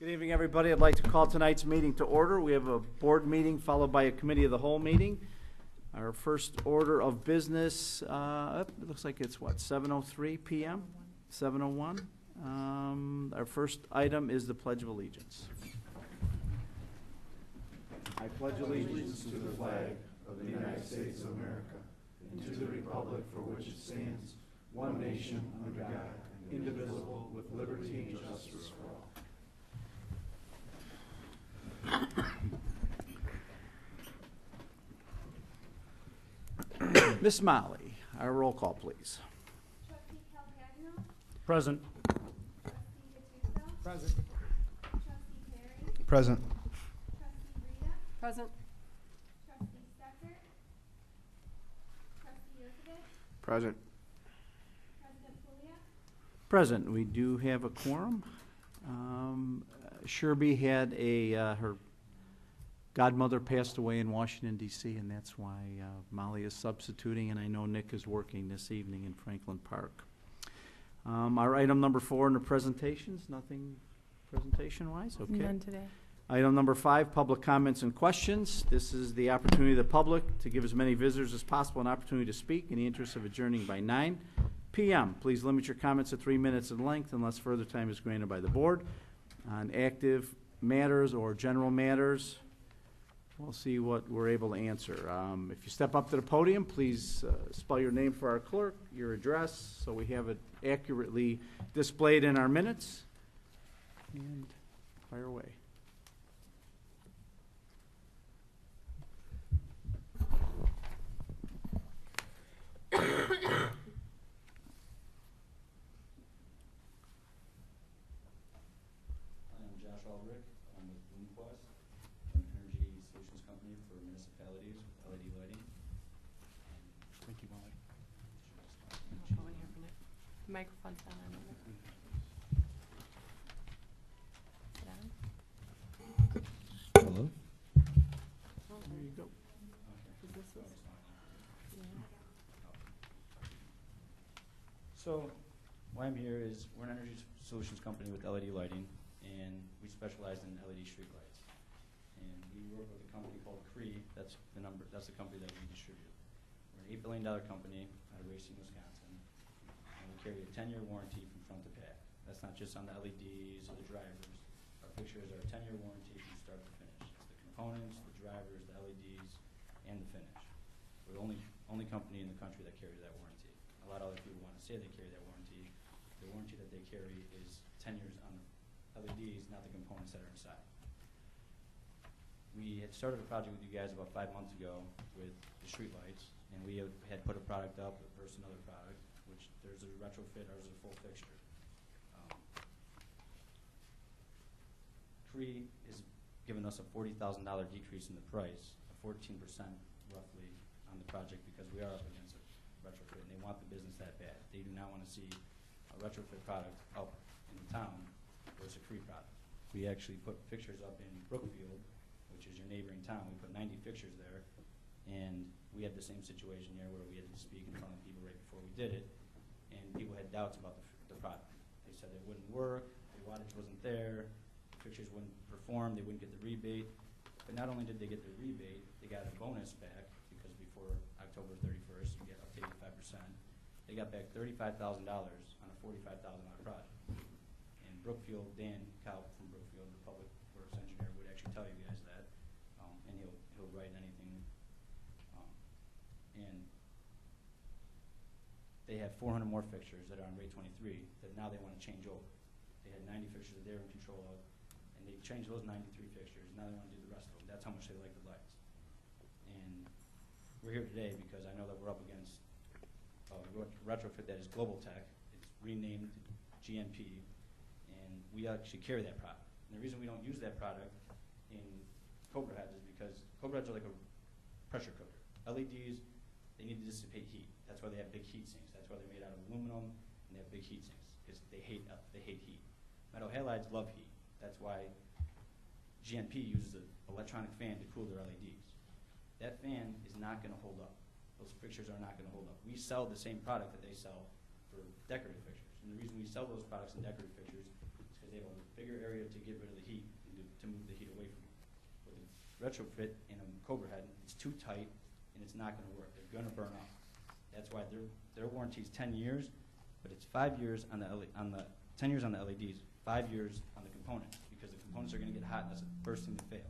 Good evening, everybody. I'd like to call tonight's meeting to order. We have a board meeting followed by a committee of the whole meeting. Our first order of business, it looks like it's what, 7:03 p.m.? 7:01. Our first item is the Pledge of Allegiance. I pledge allegiance to the flag of the United States of America and to the republic for which it stands, one nation under God, indivisible, with liberty and justice for all. Miss Molly, our roll call, please. Trustee Calcagno? Present. Trustee Gattuso? Present. Trustee Perry? Present. Trustee Rita? Present. Trustee Stecker? Trustee Yurkovich? Present. President Pouliot? Present. We do have a quorum. Sherby had her godmother passed away in Washington, D.C., and that's why Molly is substituting, and I know Nick is working this evening in Franklin Park. Our item number 4 in the presentations, nothing presentation-wise? Okay. None today. Item number 5, public comments and questions. This is the opportunity of the public to give as many visitors as possible an opportunity to speak in the interest of adjourning by 9 p.m. Please limit your comments to 3 minutes in length unless further time is granted by the board. On active matters or general matters, we'll see what we're able to answer. If you step up to the podium, please spell your name for our clerk, your address, so we have it accurately displayed in our minutes. And fire away. Microphone's on. Hello? There you go. So, why I'm here is we're an energy solutions company with LED lighting, and we specialize in LED streetlights. And we work with a company called Cree. That's the company that we distribute. We're an $8 billion company out of Racine, Wisconsin. And we carry a 10-year warranty from front to back. That's not just on the LEDs or the drivers. Our pictures are a 10-year warranty from start to finish. It's the components, the drivers, the LEDs, and the finish. We're the only company in the country that carries that warranty. A lot of other people want to say they carry that warranty. The warranty that they carry is 10 years on the LEDs, not the components that are inside. We had started a project with you guys about 5 months ago with the streetlights, and we had put a product up versus another product, which there's a retrofit, ours is a full fixture. Cree is giving us a $40,000 decrease in the price, a 14% roughly on the project, because we are up against a retrofit, and they want the business that bad. They do not want to see a retrofit product up in the town versus a Cree product. We actually put fixtures up in Brookfield, which is your neighboring town. We put 90 fixtures there, and we had the same situation here where we had to speak in front of people right before we did it, and people had doubts about the product. They said it wouldn't work, the wattage wasn't there, the fixtures wouldn't perform, they wouldn't get the rebate. But not only did they get the rebate, they got a bonus back, because before October 31st, you get up to 85%. They got back $35,000 on a $45,000 project. And Brookfield, Dan Cow from Brookfield, the public works engineer, would actually tell you guys that, and he'll write anything. And they have 400 more fixtures that are on rate 23 that now they want to change over. They had 90 fixtures that they were in control of, and they changed those 93 fixtures. Now they want to do the rest of them. That's how much they like the lights. And we're here today because I know that we're up against a retrofit that is Global Tech. It's renamed GNP, and we actually carry that product. And the reason we don't use that product in Cobra heads is because Cobra heads are like a pressure cooker. LEDs, they need to dissipate heat. That's why they have big heat sinks. That's why they're made out of aluminum, and they have big heat sinks, because they hate heat. Metal halides love heat. That's why GNP uses an electronic fan to cool their LEDs. That fan is not going to hold up. Those fixtures are not going to hold up. We sell the same product that they sell for decorative fixtures. And the reason we sell those products in decorative fixtures is because because they have a bigger area to get rid of the heat and to move the heat away from it. With a retrofit in a Cobra head, it's too tight and it's not gonna work. They're gonna burn out. That's why their warranty is 10 years, but it's 5 years on the 10 years on the LEDs, 5 years on the components, because the components are gonna get hot and that's the first thing to fail.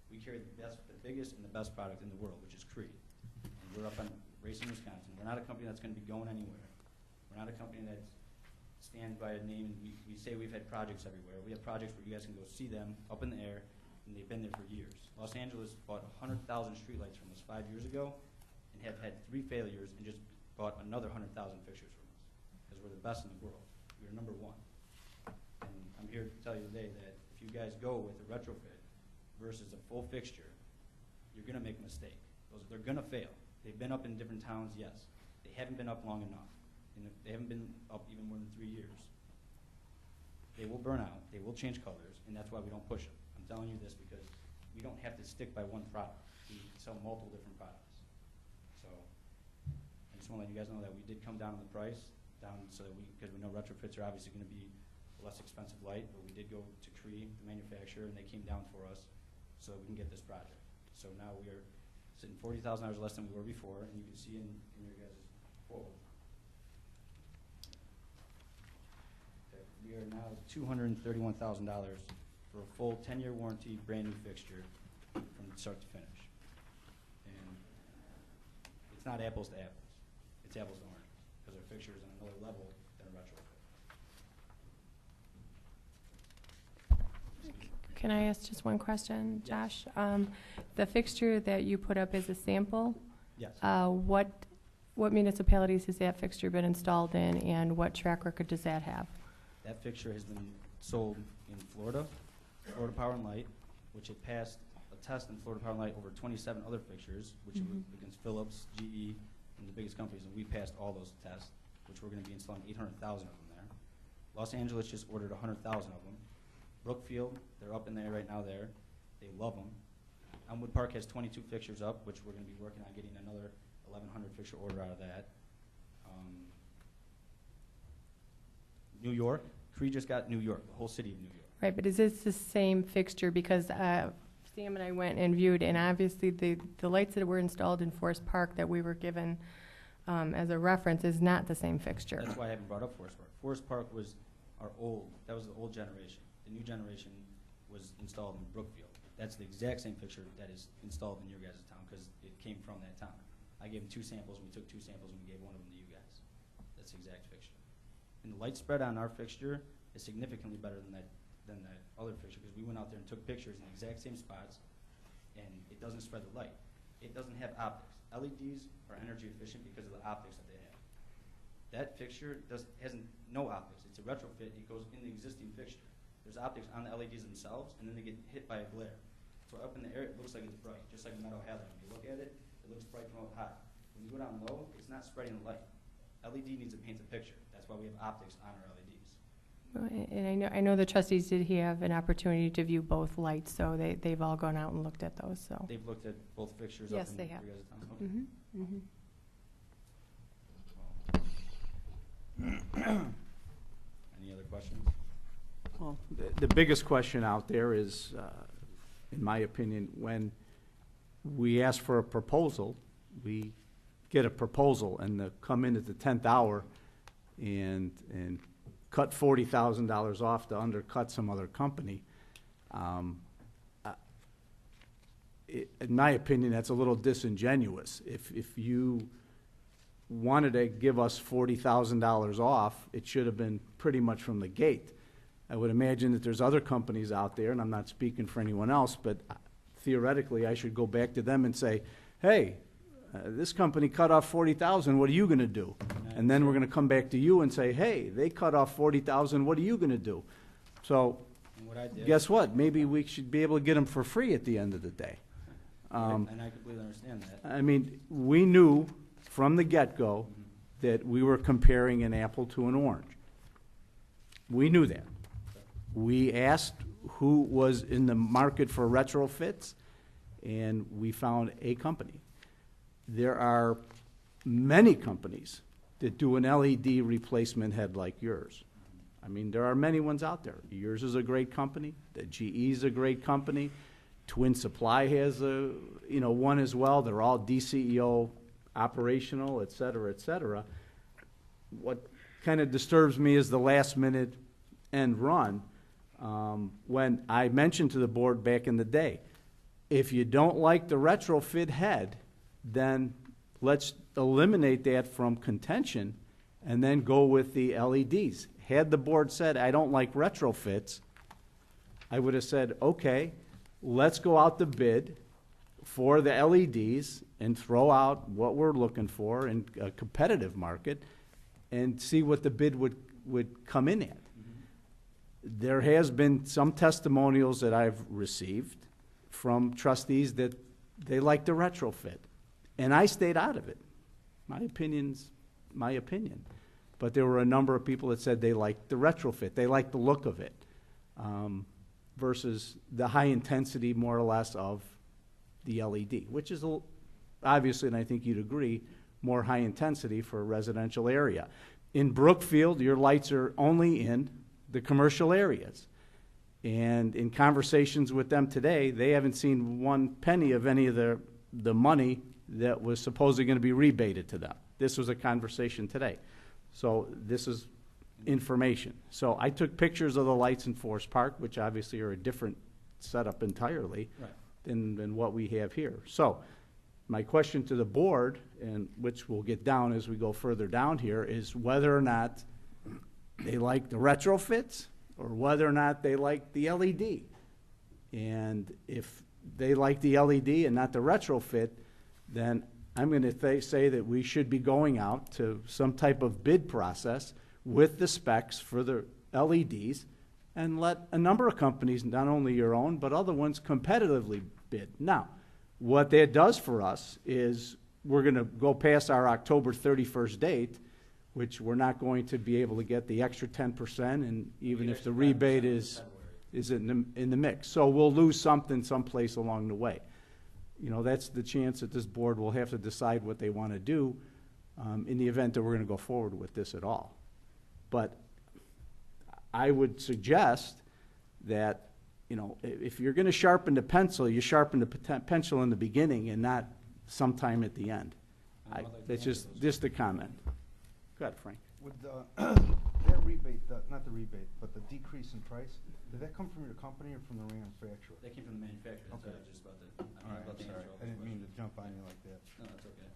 We carry the biggest and the best product in the world, which is Cree. And we're up on Racing, Wisconsin. We're not a company that's gonna be going anywhere. We're not a company that stands by a name and we say we've had projects everywhere. We have projects where you guys can go see them up in the air, and they've been there for years. Los Angeles bought 100,000 streetlights from us 5 years ago and have had 3 failures and just bought another 100,000 fixtures from us because we're the best in the world. We're number 1. And I'm here to tell you today that if you guys go with a retrofit versus a full fixture, you're going to make a mistake. They're going to fail. They've been up in different towns, yes. They haven't been up long enough. And they haven't been up even more than 3 years. They will burn out. They will change colors, and that's why we don't push them. I'm telling you this because we don't have to stick by one product. We sell multiple different products. So I just want to let you guys know that we did come down on the price, so that because we know retrofits are obviously going to be a less expensive light, but we did go to Cree, the manufacturer, and they came down for us so that we can get this project. So now we are sitting $40,000 less than we were before, and you can see in your guys' quote. We are now at $231,000 for a full 10-year warranty, brand new fixture from start to finish. And it's not apples to apples. It's apples to oranges because our fixture is on another level than a retrofit. Can I ask just one question, Yes. Josh? The fixture that you put up is a sample. Yes. What municipalities has that fixture been installed in, and what track record does that have? That fixture has been sold in Florida, Florida Power and Light, which had passed a test in Florida Power and Light over 27 other fixtures, which was against Philips, GE, and the biggest companies, and we passed all those tests, which we're going to be installing 800,000 of them there. Los Angeles just ordered 100,000 of them. Brookfield, they're up in there right now there. They love them. Elmwood Park has 22 fixtures up, which we're going to be working on getting another 1,100 fixture order out of that. New York, Cree just got New York, the whole city of New York. Right, but is this the same fixture? Because Sam and I went and viewed, and obviously the lights that were installed in Forest Park that we were given as a reference is not the same fixture. That's why I haven't brought up Forest Park. Forest Park was that was the old generation. The new generation was installed in Brookfield. That's the exact same fixture that is installed in your guys' town because it came from that town. I gave them 2 samples, we took 2 samples, and we gave one of them to you guys. That's the exact fixture. And the light spread on our fixture is significantly better than that other fixture because we went out there and took pictures in the exact same spots, and it doesn't spread the light. It doesn't have optics. LEDs are energy efficient because of the optics that they have. That fixture has no optics. It's a retrofit. It goes in the existing fixture. There's optics on the LEDs themselves, and then they get hit by a glare. So up in the air, it looks like it's bright, just like a metal halide. When you look at it, it looks bright from up high. When you go down low, it's not spreading the light. LED needs to paint the picture. That's why we have optics on our LEDs. And I know the trustees did have an opportunity to view both lights, so they've all gone out and looked at those. So They've looked at both fixtures Yes, up in they have. your guys' town? Okay. Any other questions? Well, the biggest question out there is, in my opinion, when we ask for a proposal, we get a proposal and they come in at the 10th hour and cut $40,000 off to undercut some other company. In my opinion, that's a little disingenuous. If you wanted to give us $40,000 off, it should have been pretty much from the gate. I would imagine that there's other companies out there, and I'm not speaking for anyone else, but theoretically, I should go back to them and say, hey, this company cut off $40,000, what are you going to do? And then we're going to come back to you and say, hey, they cut off $40,000, what are you going to do? So And what I did, guess what? Maybe we should be able to get them for free at the end of the day. and I completely understand that. I mean, we knew from the get-go that we were comparing an apple to an orange. We knew that. We asked who was in the market for retrofits, and we found a company. There are many companies that do an LED replacement head like yours. I mean, there are many ones out there. Yours is a great company. The GE's a great company. Twin Supply has one as well. They're all DCEO operational, et cetera, et cetera. What kind of disturbs me is the last minute end run. When I mentioned to the board back in the day, if you don't like the retrofit head, then let's eliminate that from contention and then go with the LEDs. Had the board said, I don't like retrofits, I would have said, okay, let's go out to bid for the LEDs and throw out what we're looking for in a competitive market and see what the bid would come in at. There has been some testimonials that I've received from trustees that they like the retrofit. And I stayed out of it. My opinion's my opinion. But there were a number of people that said they liked the retrofit. They liked the look of it versus the high intensity, more or less, of the LED, which is obviously, and I think you'd agree, more high intensity for a residential area. In Brookfield, your lights are only in the commercial areas. And in conversations with them today, they haven't seen one penny of any of the money that was supposedly going to be rebated to them. This was a conversation today. So this is information. So I took pictures of the lights in Forest Park, which obviously are a different setup entirely than what we have here. So my question to the board, and which we'll get down as we go further down here, is whether or not they like the retrofits or whether or not they like the LED. And if they like the LED and not the retrofit, then I'm going to say that we should be going out to some type of bid process with the specs for the LEDs and let a number of companies, not only your own, but other ones, competitively bid. Now, what that does for us is we're going to go past our October 31st date, which we're not going to be able to get the extra 10%, and even if the rebate is in the mix. So we'll lose something someplace along the way. You know, that's the chance that this board will have to decide what they want to do in the event that we're going to go forward with this at all. But I would suggest that, you know, if you're going to sharpen the pencil, you sharpen the pencil in the beginning and not sometime at the end. That's just a comment. Go ahead, Frank. With that rebate, not the rebate, but the decrease in price, did that come from your company or from the manufacturer? That came from the manufacturer. That's Okay. what I was just about to. All right, I'm sorry. I didn't mean to jump on you like that. No, that's okay.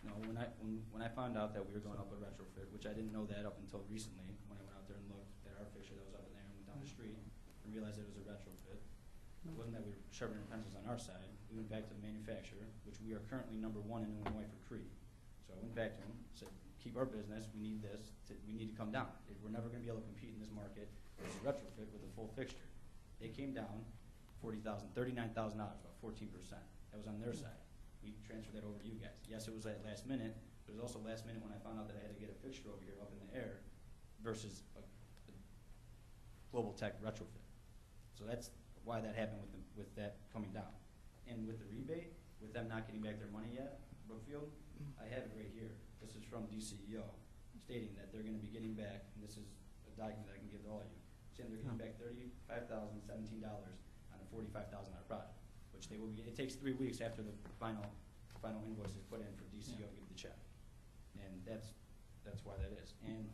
No, when I found out that we were going up a retrofit, which I didn't know that up until recently, when I went out there and looked at our fixture that was up in there and went down the street and realized it was a retrofit. It wasn't that we were sharpening pencils on our side. We went back to the manufacturer, which we are currently #1 in Illinois for Cree. So I went back to him, said, keep our business, we need this, we need to come down. We're never going to be able to compete in this market with a retrofit with a full fixture. They came down $39,000, about 14%. That was on their side. We transferred that over to you guys. Yes, it was at last minute, but it was also last minute when I found out that I had to get a fixture over here up in the air versus a Global Tech retrofit. So that's why that happened with that coming down. And with the rebate, with them not getting back their money yet, Brookfield, I have it right here. This is from DCEO, stating that they're going to be getting back, and this is a document that I can give to all of you, saying they're getting back $35,017 on a $45,000 project, which they will be. It takes 3 weeks after the final invoice is put in for DCEO to give the check, and that's why that is. And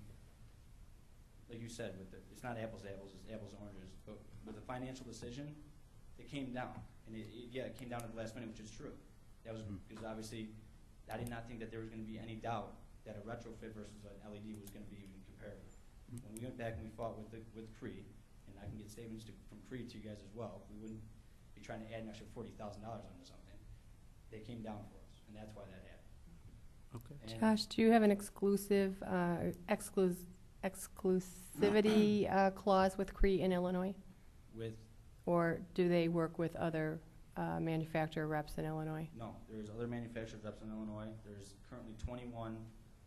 like you said, it's not apples to apples, it's apples to oranges. But with the financial decision, it came down, and it came down at the last minute, which is true. That was because obviously I did not think that there was going to be any doubt that a retrofit versus an LED was going to be even comparable. When we went back and we fought with Cree, and I can get statements from Cree to you guys as well, we wouldn't be trying to add an extra $40,000 onto something. They came down for us, and that's why that happened. Okay. And Josh, do you have an exclusivity clause with Cree in Illinois? with Or do they work with other manufacturer reps in Illinois? No, there's other manufacturers reps in Illinois. There's currently 21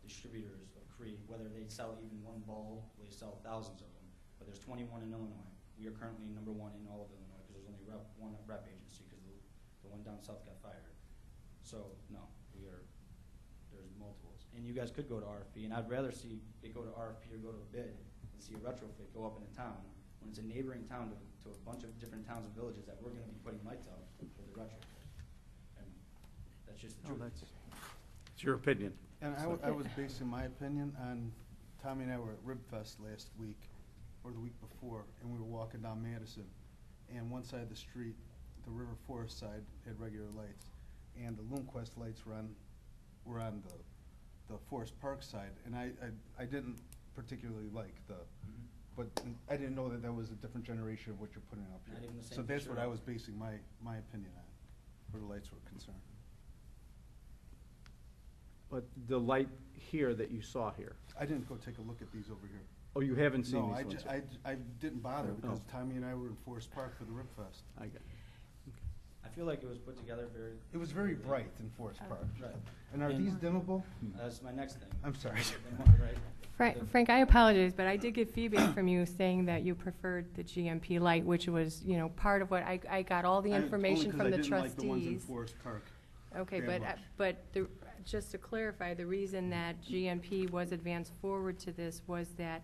distributors of Cree, whether they sell even one bulb, or they sell thousands of them. But there's 21 in Illinois. We are currently #1 in all of Illinois because there's only one rep agency because the one down south got fired. So no, there's multiples. And you guys could go to RFP, and I'd rather see it go to RFP or go to a bid to see a retrofit go up in a town when it's a neighboring town to a bunch of different towns and villages that we're gonna be putting lights up for the retrofit. And that's just the Oh, truth. it's your opinion. And I was basing my opinion on, Tommy and I were at Ribfest last week, or the week before, and we were walking down Madison, and one side of the street, the River Forest side, had regular lights, and the Loomquest lights were on the Forest Park side, and I didn't particularly like but I didn't know that was a different generation of what you're putting up here. Not even the same So that's picture. what I was basing my opinion on, where the lights were concerned. But the light here that you saw here, I didn't go take a look at these over here. oh, you haven't seen No, these ones? yet? I didn't bother because Oh. Tommy and I were in Forest Park for the Ribfest. I got it. I feel like it was put together very. It was very bright in Forest Park. Right. And are And- these dimmable? That's my next thing. I'm sorry. Right? Frank, I apologize, but I did get feedback from you saying that you preferred the GMP light, which was, part of what, I got all the information from the Only 'cause I didn't like the ones in trustees. Forest Park. Okay, very but, much. just to clarify, the reason that GMP was advanced forward to this was that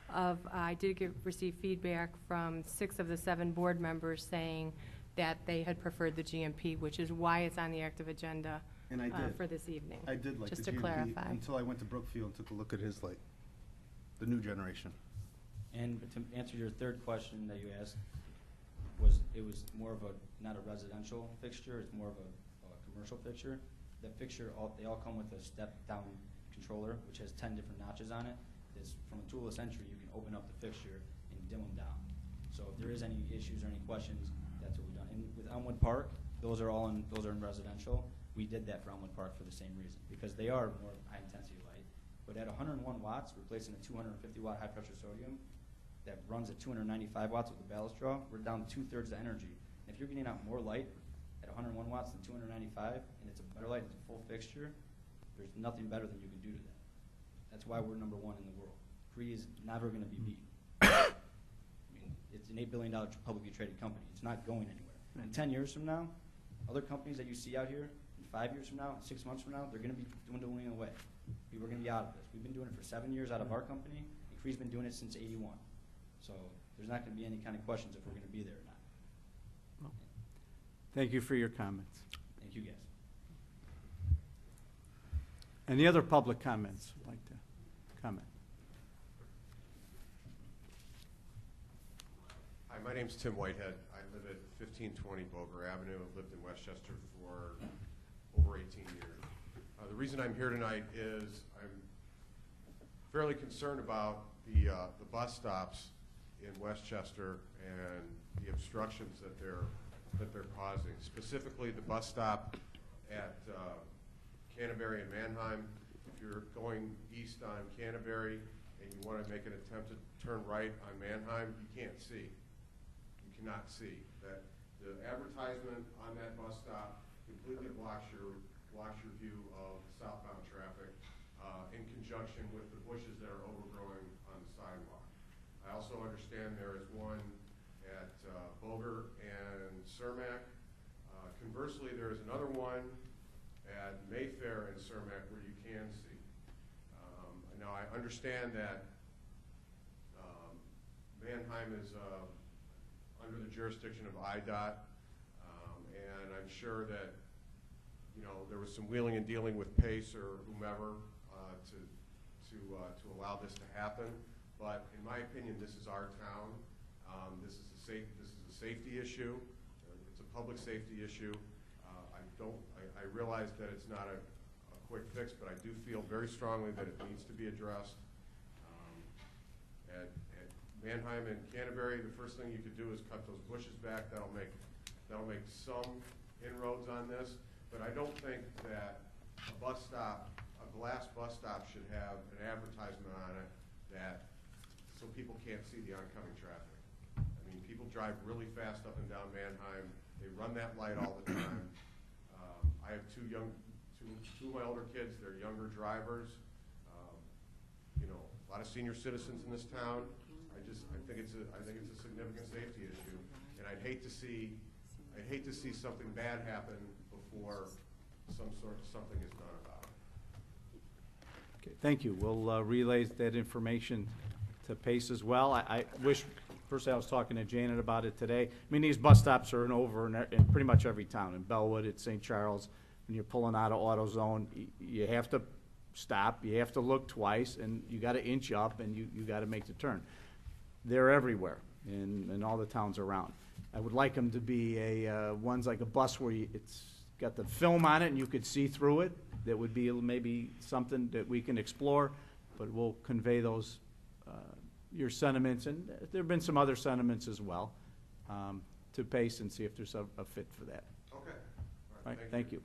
I did receive feedback from 6 of the 7 board members saying that they had preferred the GMP, which is why it's on the active agenda And I did. for this evening. I did like the Just to GMP clarify. until I went to Brookfield and took a look at his light, the new generation. And to answer your third question that you asked, it was more of not a residential fixture, it's more of a commercial fixture. The fixture, they all come with a step-down controller, which has 10 different notches on it. From a toolless entry, you can open up the fixture and dim them down. So if there is any issues or any questions, that's what we've done. And with Elmwood Park, those are in residential. We did that for Elmwood Park for the same reason, because they are more high-intensity light. But at 101 watts, replacing a 250-watt high-pressure sodium that runs at 295 watts with the ballast draw, we're down 2/3 the energy. And if you're getting out more light at 101 watts than 295, and it's a better light, it's a full fixture, there's nothing better than you can do to that. That's why we're number 1 in the world. Cree is never going to be beat. I mean, it's an $8 billion publicly traded company. It's not going anywhere. In 10 years from now, other companies that you see out here, in 5 years from now, 6 months from now, they're going to be dwindling away. We're going to be out of this. We've been doing it for 7 years out of our company, and Cree's been doing it since '81. So there's not going to be any kind of questions if we're going to be there or not. Thank you for your comments. Thank you, guys. Any other public comments would like to comment? Hi, my name's Tim Whitehead. I live at 1520 Boger Avenue. I've lived in Westchester for over 18 years. The reason I'm here tonight is I'm fairly concerned about the bus stops in Westchester and the obstructions that they're causing. Specifically, the bus stop at Canterbury and Manheim. If you're going east on Canterbury and you want to make an attempt to turn right on Manheim, you can't see. You cannot see. That the advertisement on that bus stop completely blocks your view of southbound traffic in conjunction with the bushes that are overgrowing on the sidewalk. I also understand there is one at Boger and Cermak. Conversely, there is another one at Mayfair and Cermak where you can see. Now I understand that Manheim is under the jurisdiction of IDOT, and I'm sure that there was some wheeling and dealing with Pace or whomever to allow this to happen. But in my opinion, this is our town. This is a safety issue. It's a public safety issue. I realize that it's not a quick fix, but I do feel very strongly that it needs to be addressed. At Manheim and Canterbury, the first thing you could do is cut those bushes back. That'll make some inroads on this. But I don't think that a glass bus stop should have an advertisement on it so people can't see the oncoming traffic. I mean, people drive really fast up and down Manheim. They run that light all the time. I have two of my older kids. They're younger drivers. A lot of senior citizens in this town. I think it's a significant safety issue, and I'd hate to see something bad happen before something is done about it. Okay, thank you. We'll relay that information to pace as well. I wish, first I was talking to Janet about it today. I mean, these bus stops are in pretty much every town. In Bellwood, at St. Charles, when you're pulling out of AutoZone, you have to stop, you have to look twice, and you gotta inch up, and you gotta make the turn. They're everywhere in all the towns around. I would like them to be ones like a bus where it's got the film on it and you could see through it. That would be maybe something that we can explore, but we'll convey those, your sentiments, and there have been some other sentiments as well, to pace and see if there's a fit for that. Okay. All right, thank you.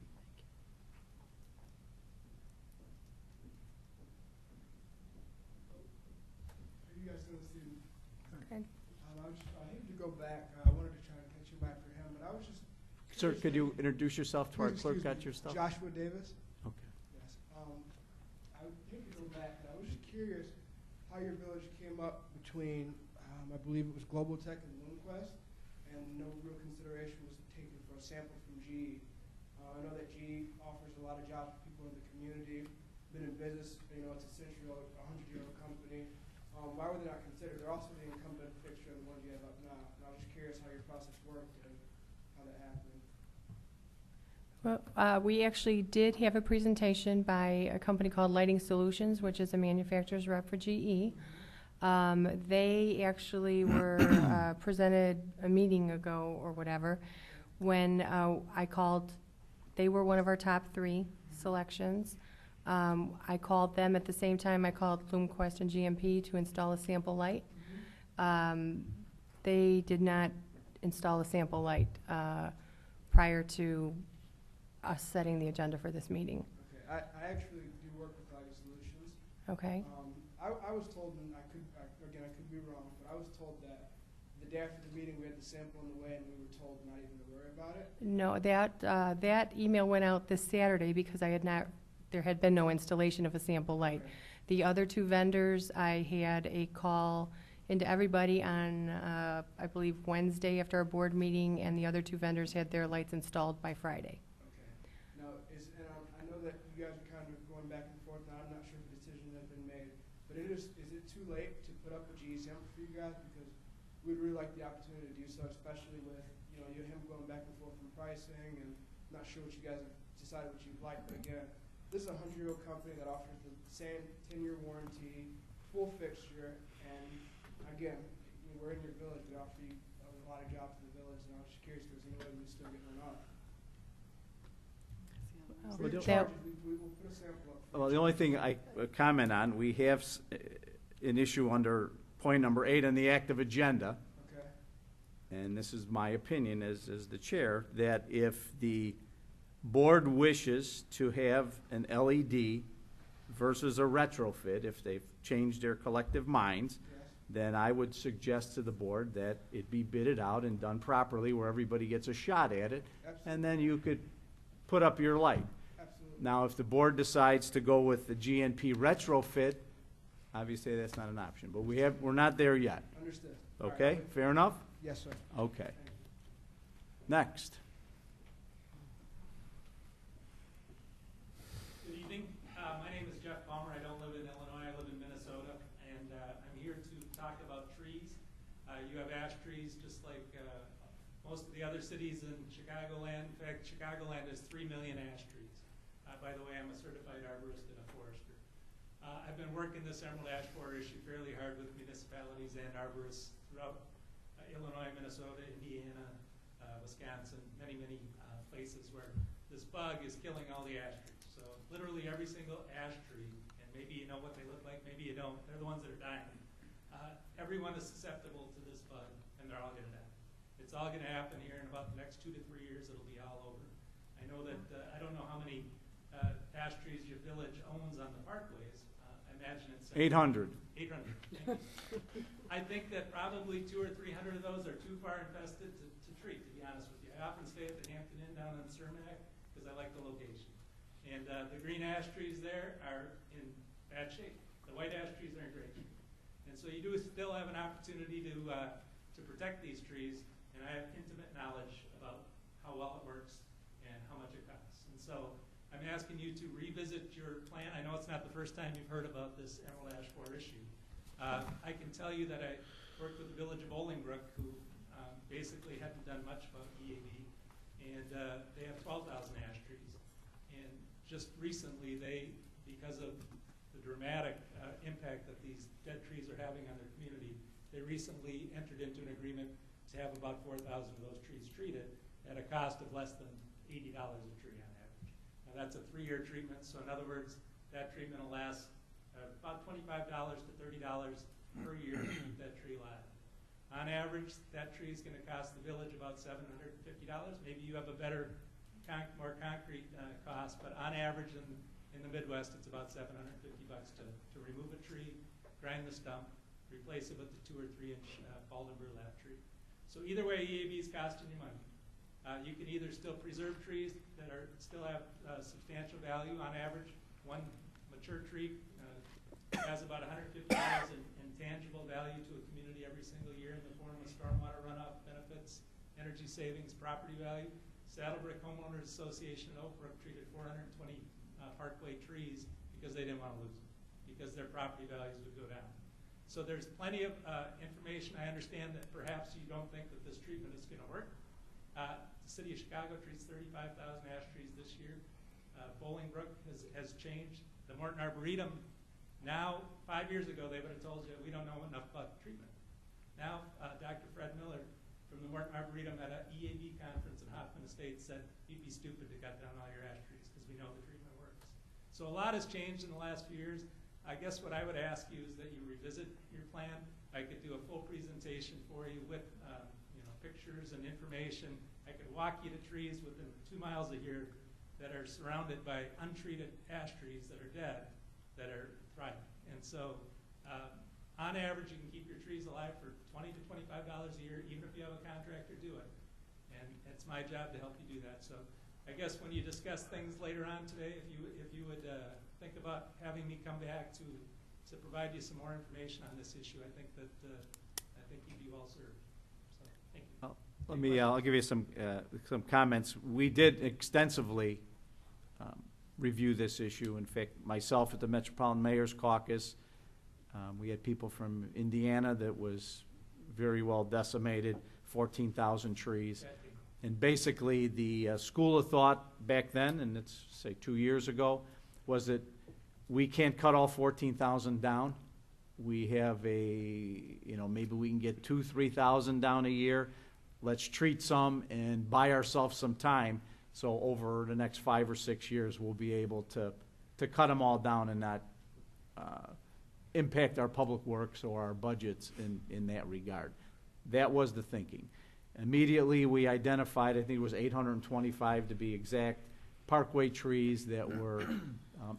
How you guys doing, Stephen? Good. I hate to go back. I wanted to try to catch you back for him, but I was just. Sir, could you introduce yourself to our Please clerk? excuse Got me. your stuff? Joshua Davis. Okay. Yes. I hate to go back, but I was just curious how your village came up between, I believe it was Global Tech and LoonQuest, and no real consideration was taken for a sample from GE. I know that GE offers a lot of jobs for people in the community, been in business, it's a century-old, 100-year-old company. Why were they not considered? They're also the incumbent fixture of the ones you have up now. And I was just curious how your process worked and how that happened. Well, we actually did have a presentation by a company called Lighting Solutions, which is a manufacturer's rep for GE. They actually were presented a meeting ago or whatever when I called. They were one of our top 3 selections. I called them at the same time I called LoomQuest and GMP to install a sample light. They did not install a sample light prior to us setting the agenda for this meeting. Okay, I actually do work with Lighting Solutions. Okay? I was told, and I could be wrong, but I was told that the day after the meeting we had the sample in the way and we were told not even to worry about it. No, that email went out this Saturday because there had been no installation of a sample light. Okay. The other 2 vendors, I had a call into everybody on, I believe, Wednesday after our board meeting, and the other 2 vendors had their lights installed by Friday. Okay. Now, I know that you guys are kind of going back and forth, and I'm not sure if a decision has been made, but is it too late to put up a GE sample for you guys? Because we'd really like the opportunity to do so, especially with, him going back and forth from pricing, and not sure what you guys have decided what you'd like, but again, this is a 100-year-old company that offers the same 10-year warranty, full fixture, and again, we're in your village. We offer you a lot of jobs in the village, and I was just curious if there's any way we still get one up. Free of charge, we'll put a sample up. Well, the only thing I comment on, we have an issue under point number 8 on the active agenda, Okay. and this is my opinion as the chair, that if the board wishes to have an LED versus a retrofit, if they've changed their collective minds, Yes. then I would suggest to the board that it be bidded out and done properly where everybody gets a shot at it, Absolutely. and then you could put up your light. Absolutely. Now, if the board decides to go with the GNP retrofit, obviously that's not an option, but we're not there yet. Understood. All right, Okay, fair enough? Yes, sir. Okay. Thank you. Next. Good evening. My name is Jeff Palmer. I don't live in Illinois. I live in Minnesota, and I'm here to talk about trees. You have ash trees just like most of the other cities in Chicagoland. In fact, Chicagoland has 3 million ash trees. By the way, I'm a certified arborist and a forester. I've been working this emerald ash borer issue fairly hard with municipalities and arborists throughout Illinois, Minnesota, Indiana, Wisconsin, many places where this bug is killing all the ash trees. So literally every single ash tree, and maybe you know what they look like, maybe you don't, they're the ones that are dying. Everyone is susceptible to this bug, and they're all going to die. It's all going to happen here in about the next 2 to 3 years. It'll be all over. I know that, I don't know how many ash trees your village owns on the parkways. I imagine it's 800. 800. I think that probably 200 or 300 of those are too far infested to treat, to be honest with you. I often stay at the Hampton Inn down on Cermak because I like the location. And the green ash trees there are in bad shape. The white ash trees are in great shape. And so you do still have an opportunity to protect these trees, and I have intimate knowledge about how well it works and how much it costs. And so I'm asking you to revisit your plan. I know it's not the first time you've heard about this emerald ash borer issue, I can tell you that I worked with the village of Bolingbrook, who basically hadn't done much about EAB, and they have 12,000 ash trees. And just recently, because of the dramatic impact that these dead trees are having on their community, they recently entered into an agreement to have about 4,000 of those trees treated at a cost of less than $80 a tree on average. Now that's a 3-year treatment, so in other words, that treatment will last about $25 to $30 per year to keep that tree alive. On average, that tree is going to cost the village about $750. Maybe you have a better, more concrete cost, but on average in the Midwest, it's about $750 to remove a tree, grind the stump, replace it with the 2 or 3 inch fallen burlap tree. So either way, EAB is costing you money. You can either still preserve trees that still have substantial value. On average, one mature tree has about $150 in tangible value to a community every single year in the form of stormwater runoff benefits, energy savings, property value. Saddlebrick Homeowners Association in Oak Brook treated 420 parkway trees because they didn't want to lose them, because their property values would go down. So there's plenty of information. I understand that perhaps you don't think that this treatment is going to work. The city of Chicago treats 35,000 ash trees this year. Bolingbrook has changed. The Morton Arboretum, now, 5 years ago, they would have told you we don't know enough about the treatment. Now, Dr. Fred Miller from the Morton Arboretum at an EAB conference in Hoffman Estates said you'd be stupid to cut down all your ash trees because we know the treatment works. So a lot has changed in the last few years. I guess what I would ask you is that you revisit your plan. I could do a full presentation for you with pictures and information. I could walk you to trees within 2 miles of here that are surrounded by untreated ash trees that are dead, that are thriving. And so on average, you can keep your trees alive for $20 to $25 a year, even if you have a contractor do it. And it's my job to help you do that. So I guess when you discuss things later on today, if you would think about having me come back to provide you some more information on this issue, I think you'd be well served. So thank you. I'll give you some comments. We did extensively review this issue. In fact, myself at the Metropolitan Mayor's Caucus, we had people from Indiana that was very well decimated, 14,000 trees. And basically the school of thought back then, and it's say 2 years ago, was that we can't cut all 14,000 down. We have maybe we can get 2,000 to 3,000 down a year. Let's treat some and buy ourselves some time. So over the next 5 or 6 years, we'll be able to cut them all down and not impact our public works or our budgets in that regard. That was the thinking. Immediately, we identified, I think it was 825 to be exact, parkway trees that were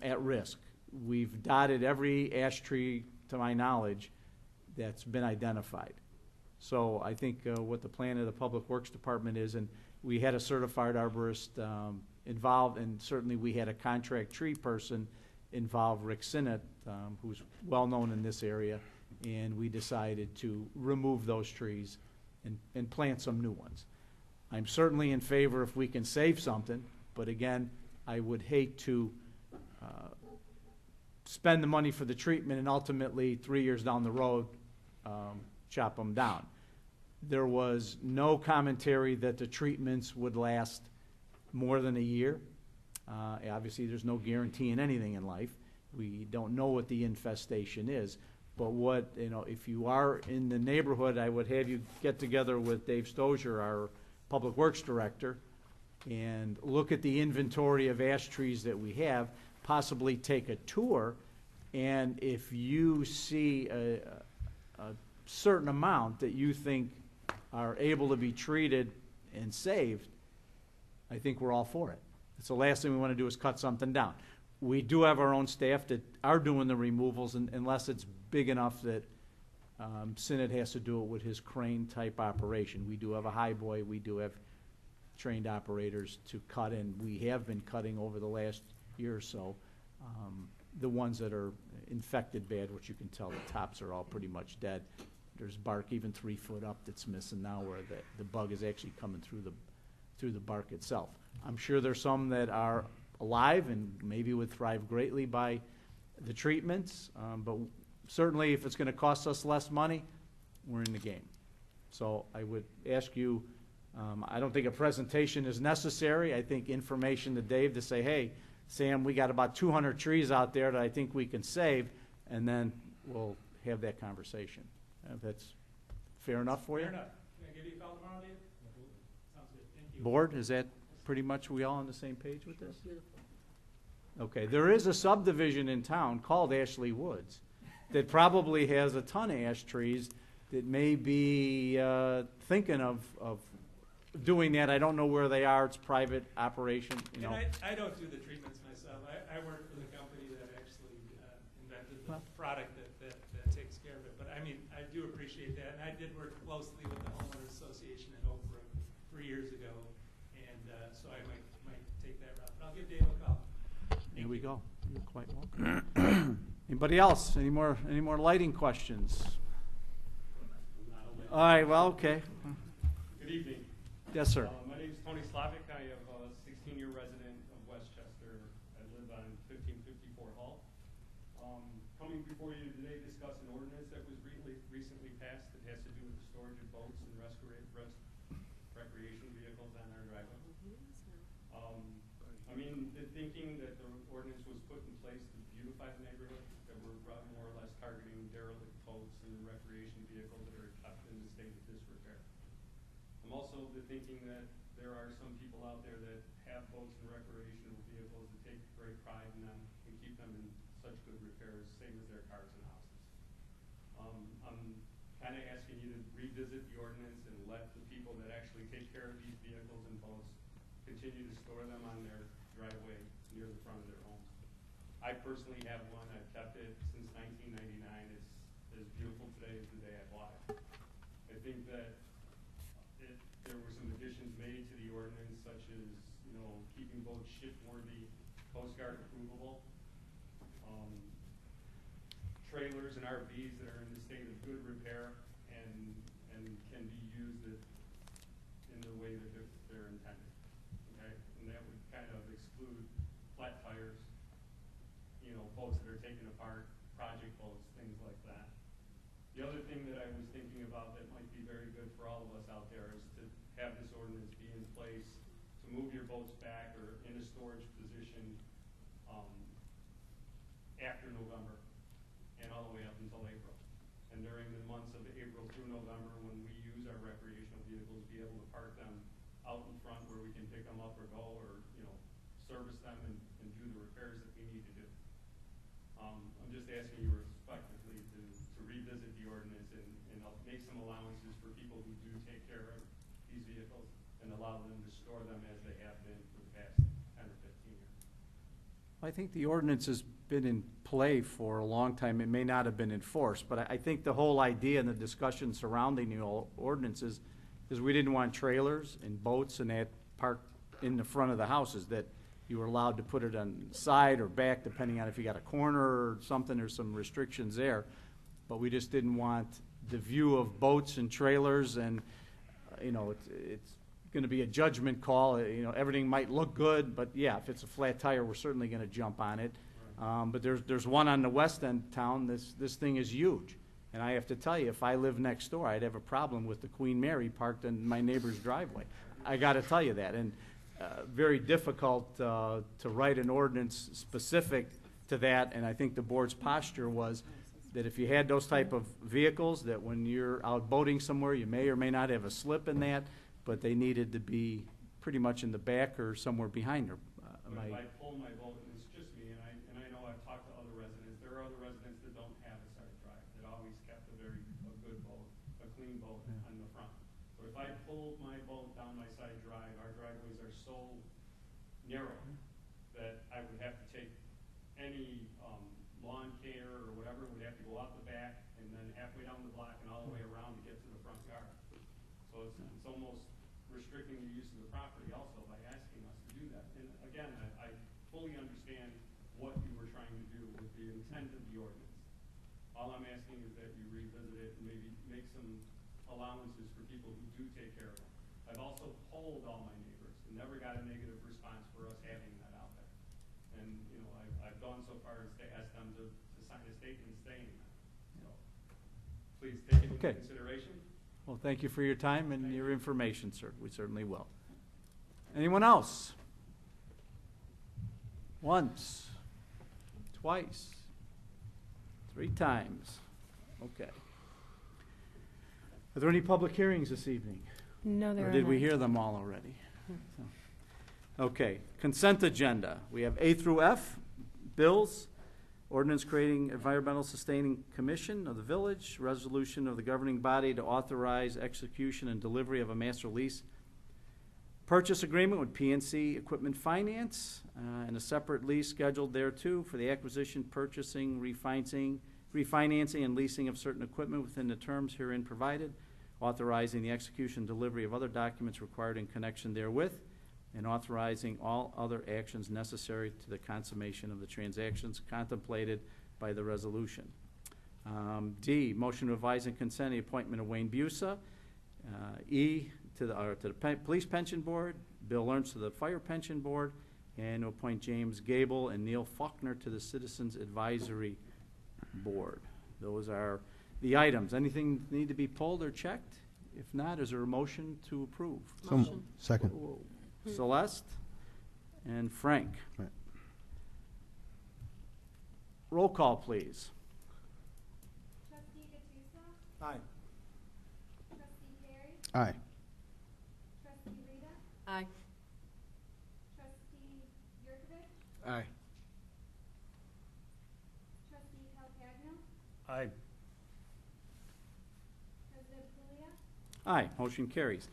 at risk. We've dotted every ash tree, to my knowledge, that's been identified. So I think what the plan of the Public Works Department is, and we had a certified arborist involved, and certainly we had a contract tree person involved, Rick Sinnott, who's well-known in this area, and we decided to remove those trees and plant some new ones. I'm certainly in favor if we can save something, but again, I would hate to spend the money for the treatment and ultimately 3 years down the road chop them down. There was no commentary that the treatments would last more than a year. Obviously, there's no guarantee in anything in life. We don't know what the infestation is. But if you are in the neighborhood, I would have you get together with Dave Stozier, our Public Works Director, and look at the inventory of ash trees that we have, possibly take a tour, and if you see a certain amount that you think are able to be treated and saved, I think we're all for it. It's the last thing we want to do is cut something down. We do have our own staff that are doing the removals, unless it's big enough that Sinnott has to do it with his crane-type operation. We do have a high boy. We do have trained operators to cut, and we have been cutting over the last year or so. The ones that are infected bad, which you can tell the tops are all pretty much dead. There's bark even 3 foot up that's missing now, where the bug is actually coming through the bark itself. I'm sure there's some that are alive and maybe would thrive greatly by the treatments, but certainly, if it's gonna cost us less money, we're in the game. So I would ask you, I don't think a presentation is necessary. I think information to Dave to say, hey, Sam, we got about 200 trees out there that I think we can save, and then we'll have that conversation. If that's fair enough for you? Fair enough. Can I give you a call tomorrow, Dave? Sounds good. Thank you. Board, is that pretty much, we all on the same page with this? Okay, there is a subdivision in town called Ashley Woods that probably has a ton of ash trees that may be thinking of doing that. I don't know where they are. It's private operation, you know. And I don't do the treatments myself. I work for the company that actually invented the product that takes care of it. But I mean, I do appreciate that. And I did work closely with the homeowners association in Oak Brook 3 years ago. And so I might take that route. But I'll give Dave a call. Here we go. You're quite welcome. Anybody else? Any more lighting questions? All right, well, okay. Good evening. Yes, sir. My name is Tony Slavic. I am a 16-year resident of Westchester. I live on 1554 Hall. Coming before you today to discuss an ordinance that was recently passed that has to do with the storage of boats and recreation vehicles on our driveway. I mean, the thinking that the ordinance was put in place to beautify the neighborhood, that we're more or less targeting derelict boats and recreation vehicles that are kept in the state of disrepair. I'm also the thinking that there are some people out there that have boats and recreational vehicles that take great pride in them and keep them in such good repairs, same as their cars and houses. I'm kind of asking you to revisit the ordinance and let the people that actually take care of these vehicles and boats continue to store them on their driveway near the front of their homes. I personally have one. I've kept it since 1999. It's as beautiful today as the day I bought it. I think that there were some additions made to the ordinance, such as, you know, keeping boats ship-worthy, Coast Guard approvable, trailers and RVs that are in the state of good repair and can be used in the way that they're intended. Okay, and that would kind of exclude flat tires, you know, boats that are taken apart, project boats, things like that. The other thing that I was thinking about that might be very good for all of us out there is to have this ordinance be in place to move your boats back or in a storage position after November and all the way up until April. And during the months of April through November, when we use our recreational vehicles, be able to park them out in front where we can pick them up or go, or, you know, service them and do the repairs that we need to do. I'm just asking you respectfully to revisit the ordinance and make some allowances for people who do take care of these vehicles and allow them to store them as they have been for the past 10 or 15 years. I think the ordinance has been in play for a long time. It may not have been enforced, but I think the whole idea and the discussion surrounding the ordinances is we didn't want trailers and boats and that parked in the front of the houses, that you were allowed to put it on the side or back, depending on if you got a corner or something. There's some restrictions there. But we just didn't want the view of boats and trailers, and, you know, it's going to be a judgment call. You know, everything might look good, but yeah, if it's a flat tire, we're certainly going to jump on it. But there's one on the west end of town. This thing is huge. And I have to tell you, if I lived next door, I'd have a problem with the Queen Mary parked in my neighbor's driveway. I got to tell you that. And very difficult to write an ordinance specific to that. And I think the board's posture was that if you had those type of vehicles, that when you're out boating somewhere, you may or may not have a slip in that, but they needed to be pretty much in the back or somewhere behind her. But if I pull my boat, and it's just me, and I know I've talked to other residents, there are other residents that don't have a side drive, that always kept a good boat, a clean boat on the front. But if I pulled my boat down my side drive, our driveways are so narrow that I would have to take any lawn care or whatever, would have to go out the back and then halfway down the block and all the way around to get to the front yard. So it's almost restricting the use of the property also by asking us to do that. And again, I fully understand what you were trying to do with the intent of the ordinance. All I'm asking is that you revisit it and maybe make some allowances for people who do take care of them. I've also polled all my neighbors and never got a negative response for us having that out there. And, you know, I've gone so far as to ask them to sign a statement saying that. please take it into Okay. consideration. Well, thank you for your time and Thank your you. information, sir. We certainly will. Anyone else? Once, twice, 3 times. Okay. Are there any public hearings this evening? No, there Or are did we not. hear them all already? Okay, consent agenda. We have A through F, bills, ordinance creating environmental sustaining commission of the village, resolution of the governing body to authorize execution and delivery of a master lease, purchase agreement with PNC Equipment Finance, and a separate lease scheduled thereto for the acquisition, purchasing, refinancing, and leasing of certain equipment within the terms herein provided, authorizing the execution and delivery of other documents required in connection therewith, and authorizing all other actions necessary to the consummation of the transactions contemplated by the resolution. D, motion to advise and consent the appointment of Wayne Busa. E, to the Police Pension Board, Bill Ernst to the Fire Pension Board, and to appoint James Gable and Neil Faulkner to the Citizens Advisory Board. Those are the items. Anything need to be pulled or checked? If not, is there a motion to approve? Second. Whoa. Celeste and Frank. Right. Roll call, please. Trustee Gattuso? Aye. Trustee Perry? Aye. Trustee Rita? Aye. Trustee Yurkovich? Aye. Trustee Calcagno? Aye. President Pulia? Aye, motion carries.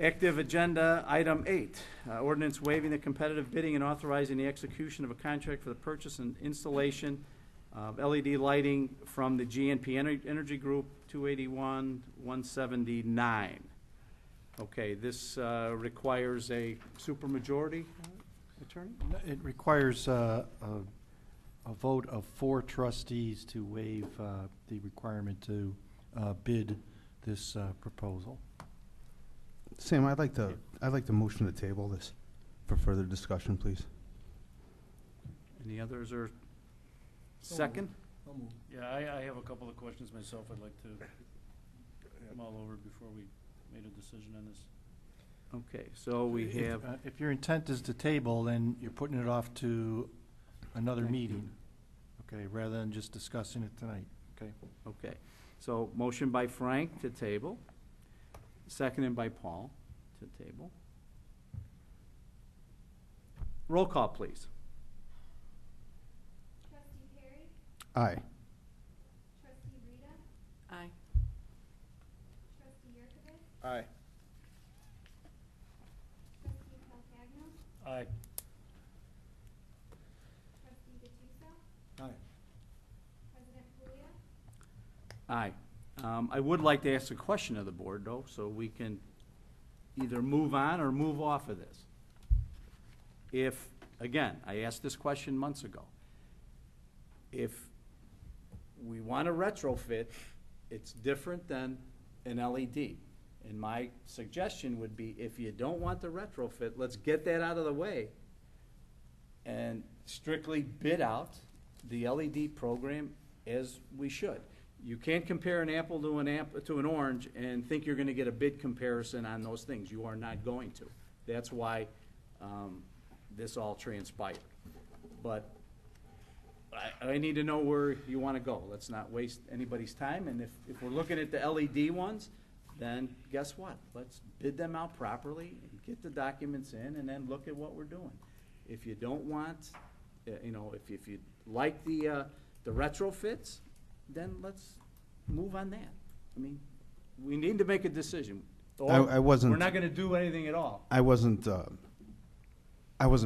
Active agenda, item 8, ordinance waiving the competitive bidding and authorizing the execution of a contract for the purchase and installation of LED lighting from the GNP Energy Group, 281-179. Okay, this requires a supermajority, attorney? It requires a vote of 4 trustees to waive the requirement to bid this proposal. Sam, I'd like to motion to table this for further discussion, please. Any others or second? Yeah, I have a couple of questions myself I'd like to mull over before we made a decision on this. Okay, so we have, If your intent is to table, then you're putting it off to another meeting, okay, rather than just discussing it tonight, okay? okay, so motion by Frank to table, seconded by Paul to table. Roll call, please. Trustee Perry? Aye. Trustee Rita? Aye. Trustee Yurkovich? Aye. Trustee Calcagno? Aye. Trustee Gattuso? Aye. President Pulia? Aye. I would like to ask a question of the board, though, so we can either move on or move off of this. If, again, I asked this question months ago. If we want to retrofit, it's different than an LED. And my suggestion would be, if you don't want the retrofit, let's get that out of the way and strictly bid out the LED program as we should. You can't compare an apple to an orange and think you're gonna get a bid comparison on those things. You are not going to. That's why, this all transpired. But I need to know where you wanna go. Let's not waste anybody's time, and if we're looking at the LED ones, then guess what? Let's bid them out properly and get the documents in, and then look at what we're doing. If you don't want, if you like the retrofits, then let's move on that. I mean, we need to make a decision. Or I wasn't- We're not gonna do anything at all. I wasn't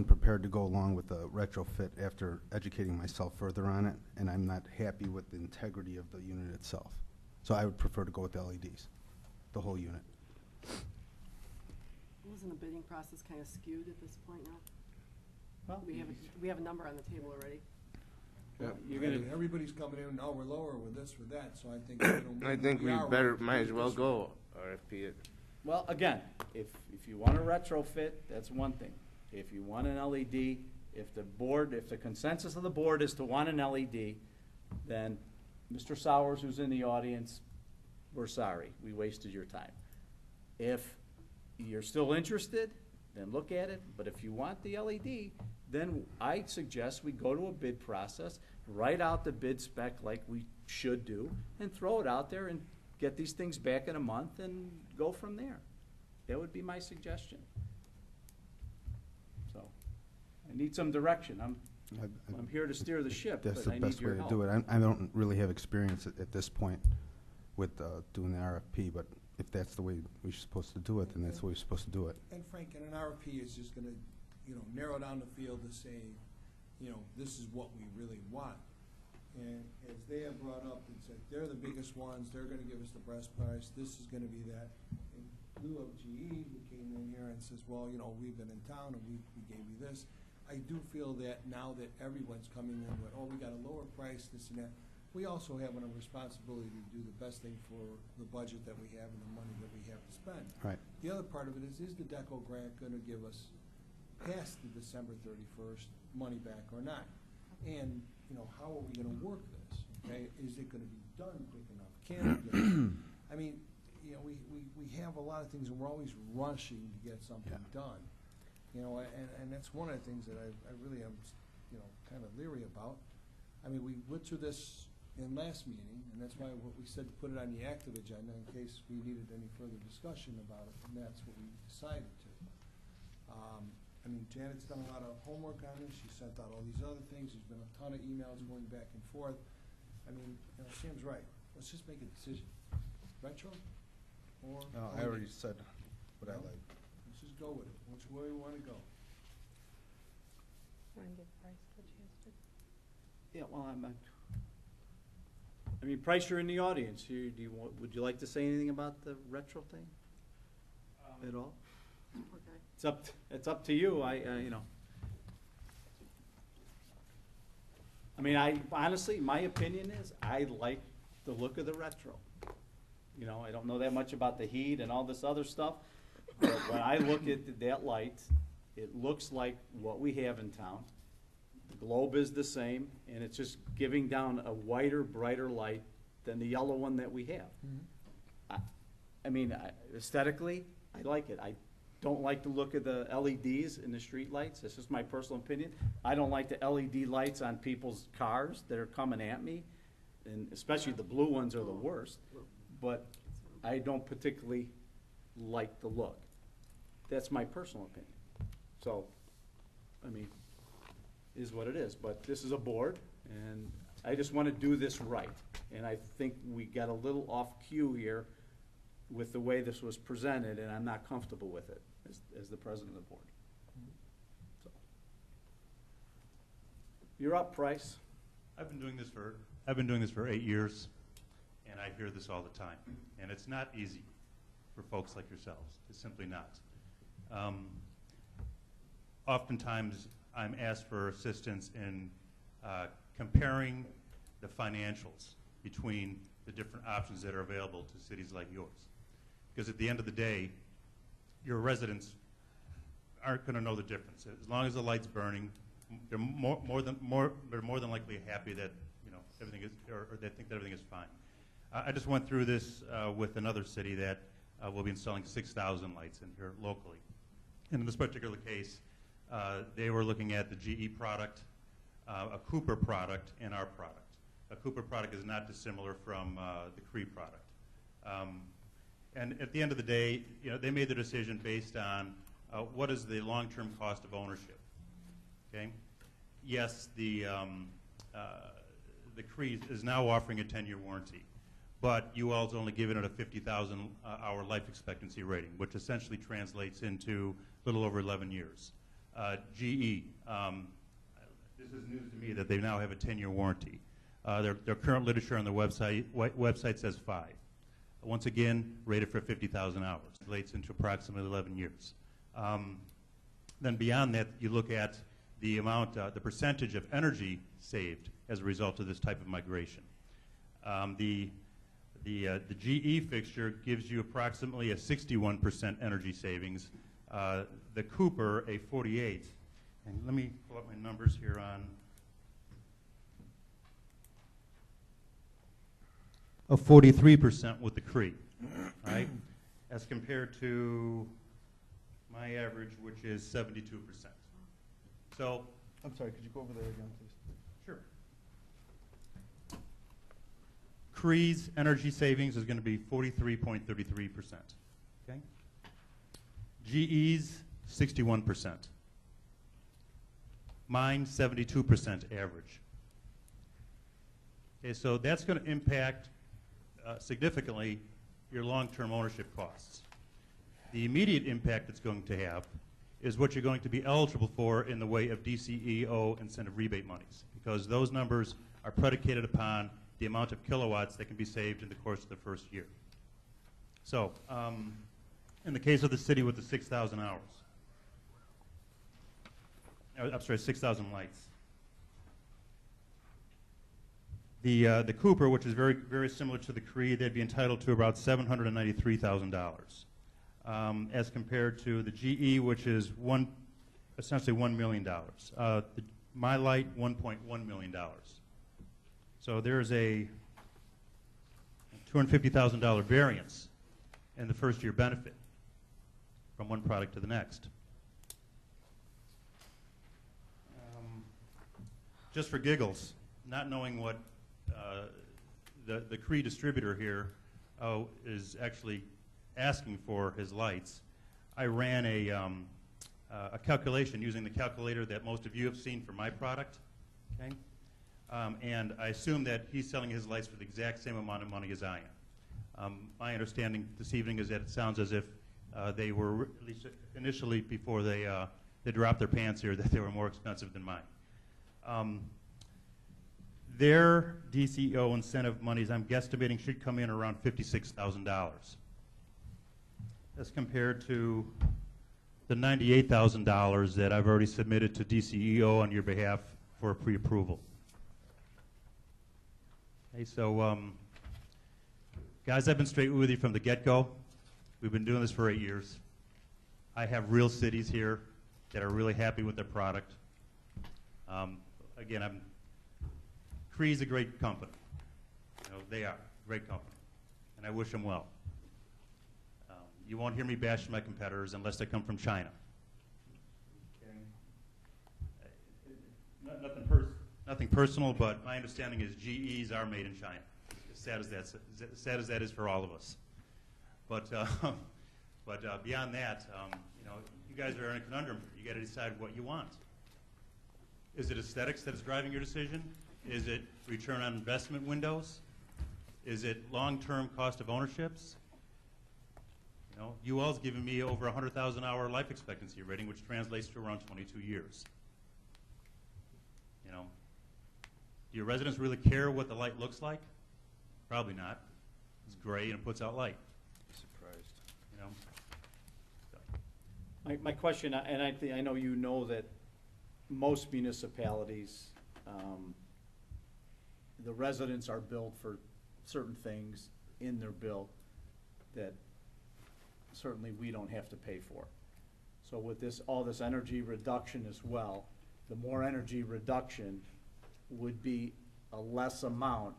prepared to go along with the retrofit after educating myself further on it, and I'm not happy with the integrity of the unit itself. So I would prefer to go with the LEDs, the whole unit. Wasn't the bidding process kind of skewed at this point now? Well, We have a number on the table already. you're gonna, Everybody's coming in, now we're lower with this, with that, so I think, you know, I think we are better, right to might do as well this. go RFP it. well, again, if you want to retrofit, that's one thing. If you want an LED, if the consensus of the board is to want an LED, then Mr. Sowers, who's in the audience, we're sorry, we wasted your time. If you're still interested, then look at it, but if you want the LED, then I suggest we go to a bid process, write out the bid spec like we should do, and throw it out there and get these things back in a month and go from there. That would be my suggestion. So, I need some direction. I'm here to steer the ship, That's but the I best need way your to do help. it. I don't really have experience at this point with doing the RFP, but if that's the way we're supposed to do it, then that's the way we're supposed to do it. And Frank, and an RFP is just gonna, narrow down the field to say, this is what we really want. And as they have brought up, it's like, they're the biggest ones, they're gonna give us the best price, this is gonna be that. In lieu of GE, who came in here and says, well, we've been in town and we gave you this. I do feel that now that everyone's coming in with, we got a lower price, this and that, we also have a responsibility to do the best thing for the budget that we have and the money that we have to spend. Right. The other part of it is the DECO grant gonna give us past the December 31st money back or not? And, how are we gonna work this, okay? Is it gonna be done quick enough? Can it get done? I mean, we have a lot of things and we're always rushing to get something done. And that's one of the things that I really am, kind of leery about. I mean, we went through this in last meeting, and that's why what we said to put it on the active agenda in case we needed any further discussion about it, and that's what we decided to. I mean, Janet's done a lot of homework on this. She sent out all these other things. There's been a ton of emails going back and forth. I mean, Sam's right. Let's just make a decision. Retro or I LED? already said what I No? like. Let's just go with it. Which way we want to go. Want to give Bryce a chance to? Yeah, well, I mean, Price, you're in the audience. Would you like to say anything about the retro thing at all? Okay. It's up to you. I mean, honestly, my opinion is I like the look of the retro. I don't know that much about the heat and all this other stuff, but when I look at that light, it looks like what we have in town. The globe is the same, and it's just giving down a whiter, brighter light than the yellow one that we have. I mean, aesthetically, I like it. I don't like the look of the LEDs in the street lights. That's just my personal opinion. I don't like the LED lights on people's cars that are coming at me, and especially the blue ones are the worst. But I don't particularly like the look. That's my personal opinion. So, I mean, is what it is. But this is a board, and I just want to do this right. And I think we got a little off cue here with the way this was presented, and I'm not comfortable with it as the president of the board. So. You're up, Price. I've been doing this for 8 years, and I hear this all the time. And it's not easy for folks like yourselves. It's simply not. Oftentimes, I'm asked for assistance in comparing the financials between the different options that are available to cities like yours. Because at the end of the day, your residents aren't going to know the difference. As long as the light's burning, they're more than likely happy that everything is, or they think that everything is fine. I just went through this with another city that will be installing 6,000 lights in here locally. And in this particular case, they were looking at the GE product, a Cooper product, and our product. A Cooper product is not dissimilar from the Cree product. And at the end of the day, they made the decision based on what is the long-term cost of ownership. Okay? Yes, the Cree is now offering a 10-year warranty, but you all's only given it a 50,000 hour life expectancy rating, which essentially translates into a little over 11 years. GE, this is news to me that they now have a 10-year warranty. Their current literature on their website says 5. Once again, rated for 50,000 hours. Relates into approximately 11 years. Then beyond that, you look at the amount, the percentage of energy saved as a result of this type of migration. The GE fixture gives you approximately a 61% energy savings. The Cooper, a 48. And let me pull up my numbers here on. of 43% with the CRE, right? As compared to my average, which is 72%. So, I'm sorry, could you go over there again, please? sure. CRE's energy savings is going to be 43.33%. Okay? GE's 61%. Mine 72% average. Okay, so that's going to impact significantly your long-term ownership costs. The immediate impact it's going to have is what you're going to be eligible for in the way of DCEO incentive rebate monies, because those numbers are predicated upon the amount of kilowatts that can be saved in the course of the first year. So, in the case of the city with the 6,000 hours, I'm sorry, 6,000 lights. The Cooper, which is very, very similar to the CRE, they'd be entitled to about $793,000, as compared to the GE, which is essentially $1 million. My light, $1.1 million. So there's a $250,000 variance in the first year benefit from one product to the next. Just for giggles, not knowing what the CRE distributor here is actually asking for his lights, I ran a calculation using the calculator that most of you have seen for my product, okay? And I assume that he's selling his lights for the exact same amount of money as I am. My understanding this evening is that it sounds as if they were, at least initially before they dropped their pants here, that they were more expensive than mine. Their DCO incentive monies, I'm guesstimating, should come in around $56,000. As compared to the $98,000 that I've already submitted to DCEO on your behalf for pre-approval. Okay, so guys, I've been straight with you from the get-go. We've been doing this for 8 years. I have real cities here that are really happy with their product. Again, CRE's a great company. You know, they are a great company, and I wish them well. You won't hear me bash my competitors unless they come from China. Okay. Nothing personal, but my understanding is GEs are made in China. As sad as that is for all of us. But beyond that, you know, you guys are in a conundrum. You got to decide what you want. Is it aesthetics that is driving your decision? Is it return on investment windows? Is it long-term cost of ownerships? You know, UL's giving me over 100,000 hour life expectancy rating, which translates to around 22 years. You know, do your residents really care what the light looks like? Probably not. It's gray and it puts out light. Surprised. You know. So. My question, and I know you know that most municipalities, the residents are billed for certain things in their bill that certainly we don't have to pay for. So with this, all this energy reduction as well, the more energy reduction would be a less amount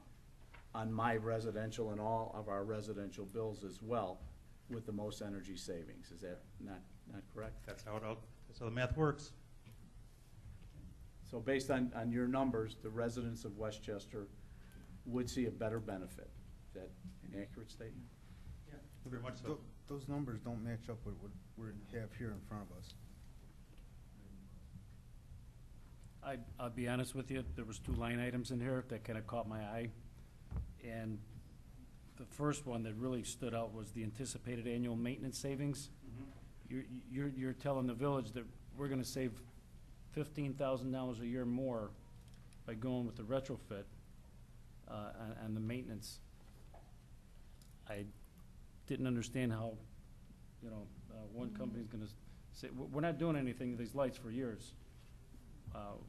on my residential and all of our residential bills as well, with the most energy savings. Is that not correct? That's how the math works. So based on your numbers, the residents of Westchester would see a better benefit. Is that an accurate statement? Yeah, very much so. Those numbers don't match up with what we have here in front of us. I'll be honest with you, there was 2 line items in here that kind of caught my eye. And the first one that really stood out was the anticipated annual maintenance savings. Mm-hmm. You're telling the village that we're going to save $15,000 a year more by going with the retrofit and the maintenance. I didn't understand how, you know, one company's going to say, we're not doing anything to these lights for years.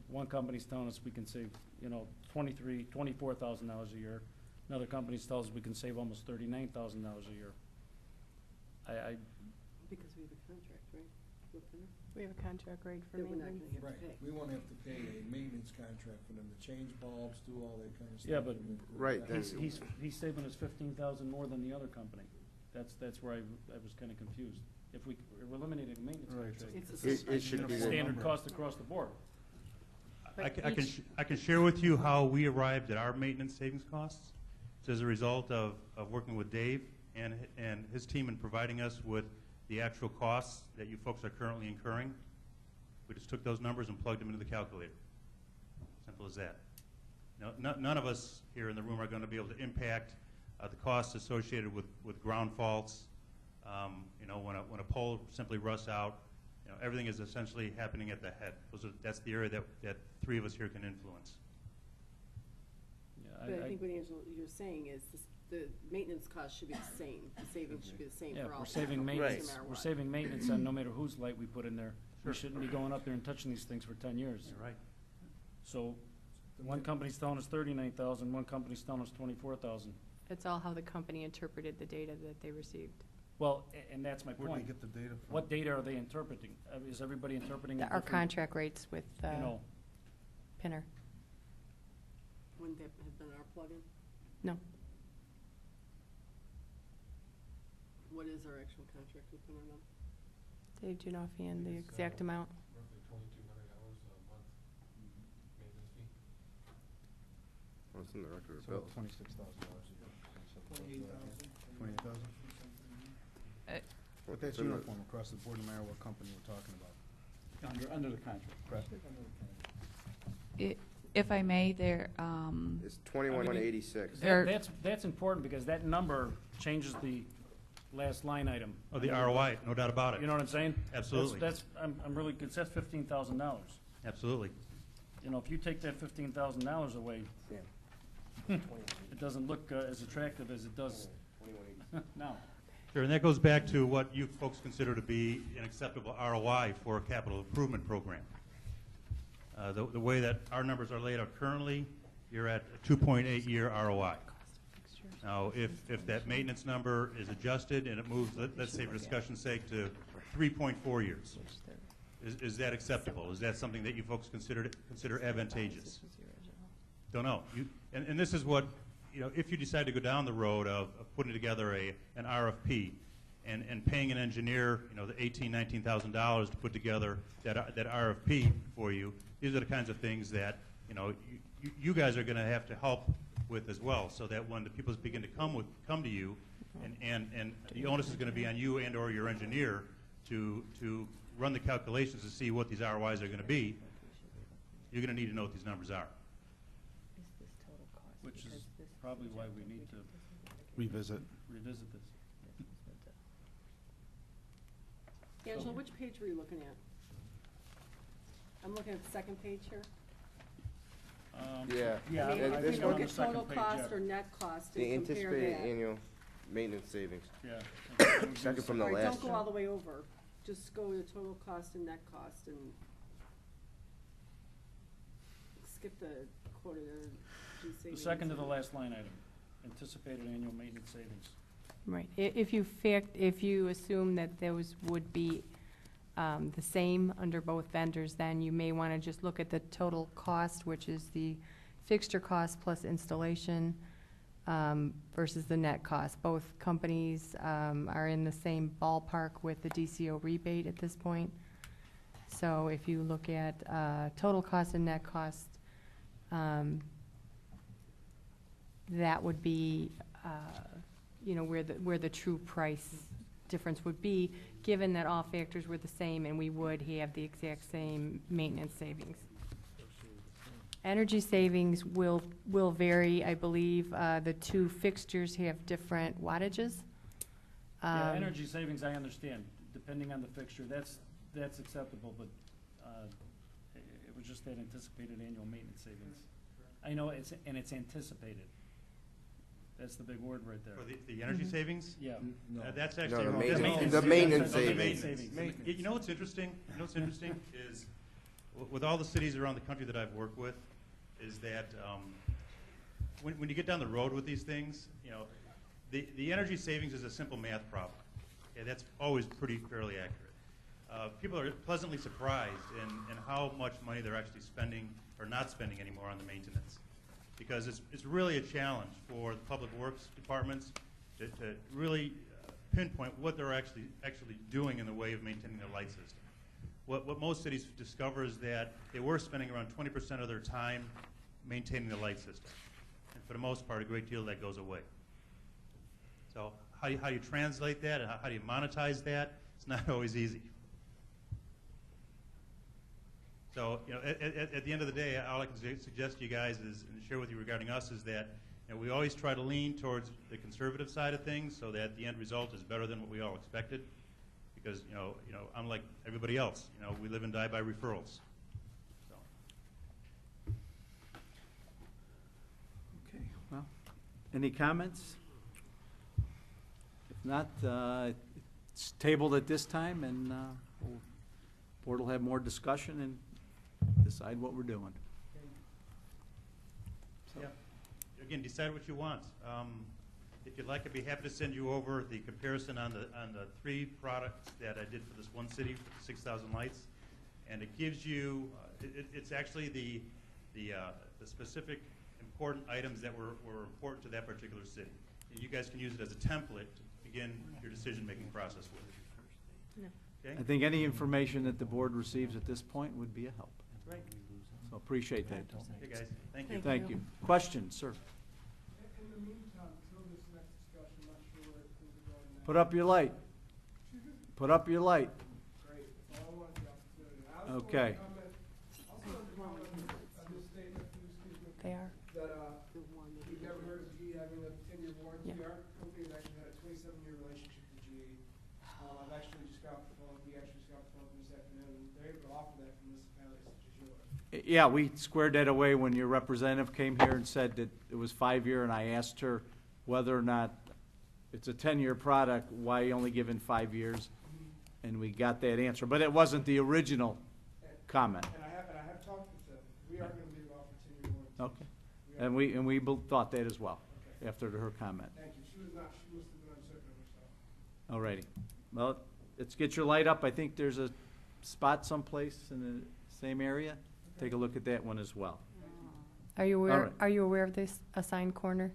One company's telling us we can save, you know, $24,000 a year. Another company's tells us we can save almost $39,000 a year. Because we have a contract, right? With them? We have a contract rate for That we're not maintenance. gonna have to Right, pay. we won't have to pay a maintenance contract for them to change bulbs, do all that kind of stuff. Yeah, but- Right, then- He's saving us 15,000 more than the other company. That's where I was kind of confused. If we're eliminating a maintenance Right. contract, It's it's the the It should be the standard number. cost across the board. I But can, each- I can share with you how we arrived at our maintenance savings costs. It's as a result of working with Dave and his team in providing us with the actual costs that you folks are currently incurring. We just took those numbers and plugged them into the calculator. Simple as that. Now, none of us here in the room are going to be able to impact the costs associated with ground faults. You know, when a pole simply rusts out, you know, everything is essentially happening at the head. That's the area that three of us here can influence. Yeah, But I think what Angela, you're saying is the maintenance cost should be the same, the savings should be the same Yeah, for all. we're saving no maintenance, matter we're what. saving maintenance on no matter whose light we put in there. We shouldn't be going up there and touching these things for 10 years. You're right. So, one company's telling us 39,000, one company's telling us 24,000. It's all how the company interpreted the data that they received. Well, and that's my Where do they point. get the data from? What data are they interpreting? Is everybody interpreting it Our different? contract rates with You know, Pinner. Wouldn't that have been our plug-in? No. What is our actual contract with Pinner now? Dave, do you know offhand the exact amount? Roughly $2,200 a month maintenance fee. Well, it's in the record of So bills. $26,000 a year. 28,000? 28,000? But that's It's in the- uniform across the board, no matter what company we're talking about. Under the contract. Correct. If I may, there, It's 2186. that's important because that number changes the last line item. Oh, the ROI, no doubt about it. You know what I'm saying? Absolutely. I'm really, because that's $15,000. Absolutely. You know, if you take that $15,000 away, it doesn't look as attractive as it does now. Sure, and that goes back to what you folks consider to be an acceptable ROI for a capital improvement program. The way that our numbers are laid out currently, you're at a 2.8-year ROI. Now, if that maintenance number is adjusted and it moves, let's say for discussion's sake, to 3.4 years, is that acceptable? Is that something that you folks consider advantageous? Don't know. And this is what, you know, if you decide to go down the road of putting together an RFP and paying an engineer, you know, the $18,000, $19,000 to put together that RFP for you, these are the kinds of things that, you know, you guys are going to have to help with as well, so that when the people begin to come to you, and the onus is going to be on you and or your engineer to run the calculations to see what these ROIs are going to be, you're going to need to know what these numbers are. Which is probably why we need to Revisit. revisit this. Angela, which page were you looking at? I'm looking at the second page here. Yeah. Yeah, I mean, Yeah, if this we one- look at total page, cost yeah. or net cost The and compare anticipated that. annual maintenance savings. Yeah. Second from the All right, last. don't go all the way over. Just go to total cost and net cost and skip the quoted G The savings. second to the last line item, anticipated annual maintenance savings. Right. If you assume that those would be the same under both vendors, then you may want to just look at the total cost, which is the fixture cost plus installation versus the net cost. Both companies are in the same ballpark with the DCO rebate at this point. So if you look at total cost and net cost, that would be, you know, where the true price difference would be, given that all factors were the same and we would have the exact same maintenance savings. Energy savings will vary, I believe. The two fixtures have different wattages. Yeah, energy savings, I understand, depending on the fixture, that's acceptable, but it was just that anticipated annual maintenance savings. I know it's anticipated. That's the big word right there. For the energy savings? Yeah. No. That's actually the that's maintenance- the maintenance That's the savings. savings. You know what's interesting? Is with all the cities around the country that I've worked with, is that when you get down the road with these things, you know, the energy savings is a simple math problem. Okay, that's always fairly accurate. people are pleasantly surprised in how much money they're actually spending or not spending anymore on the maintenance. Because it's really a challenge for the public works departments to really pinpoint what they're actually doing in the way of maintaining their light system. What most cities discover is that they were spending around 20% of their time maintaining the light system. And for the most part, a great deal of that goes away. So how do you translate that, and how do you monetize that? It's not always easy. So, you know, at the end of the day, all I can suggest to you guys is, and share with you regarding us, is that, you know, we always try to lean towards the conservative side of things so that the end result is better than what we all expected. Because, you know, unlike everybody else, you know, we live and die by referrals. So. Okay, well, any comments? If not, it's tabled at this time, and board will have more discussion and decide what we're doing. Yeah. Again, decide what you want. If you'd like, I'd be happy to send you over the comparison on the 3 products that I did for this one city for the 6,000 lights, and it gives you it's actually the specific important items that were important to that particular city. And you guys can use it as a template to begin your decision-making process with. No. Okay? I think any information that the board receives at this point would be a help. Great. So appreciate that. Okay, guys. Thank you. Thank you. Questions, sir? In the meantime, until this next discussion, I'm not sure where things are going now. Put up your light. Put up your light. Great, that's all I wanted, the opportunity. I also Okay. wanted to comment on this statement, excuse me, They are. that we've never heard of GE having a 10-year warranty. Yeah. Our company has actually had a 27-year relationship with GE. I've actually just got the phone, we actually just got the phone this afternoon, and they're able to offer that for municipalities such as yours. Yeah, we squared that away when your representative came here and said that it was 5-year, and I asked her whether or not it's a 10-year product, why you only given 5 years, and we got that answer. But it wasn't the original comment. And I have talked with them. We are going to be able to offer 10-year warranty. Okay. And we thought that as well, after her comment. Thank you. She must have been uncertain of herself. All righty. Well, let's get your light up. I think there's a spot someplace in the same area. Take a look at that one as well. Are you aware? All right. Are you aware of this assigned corner?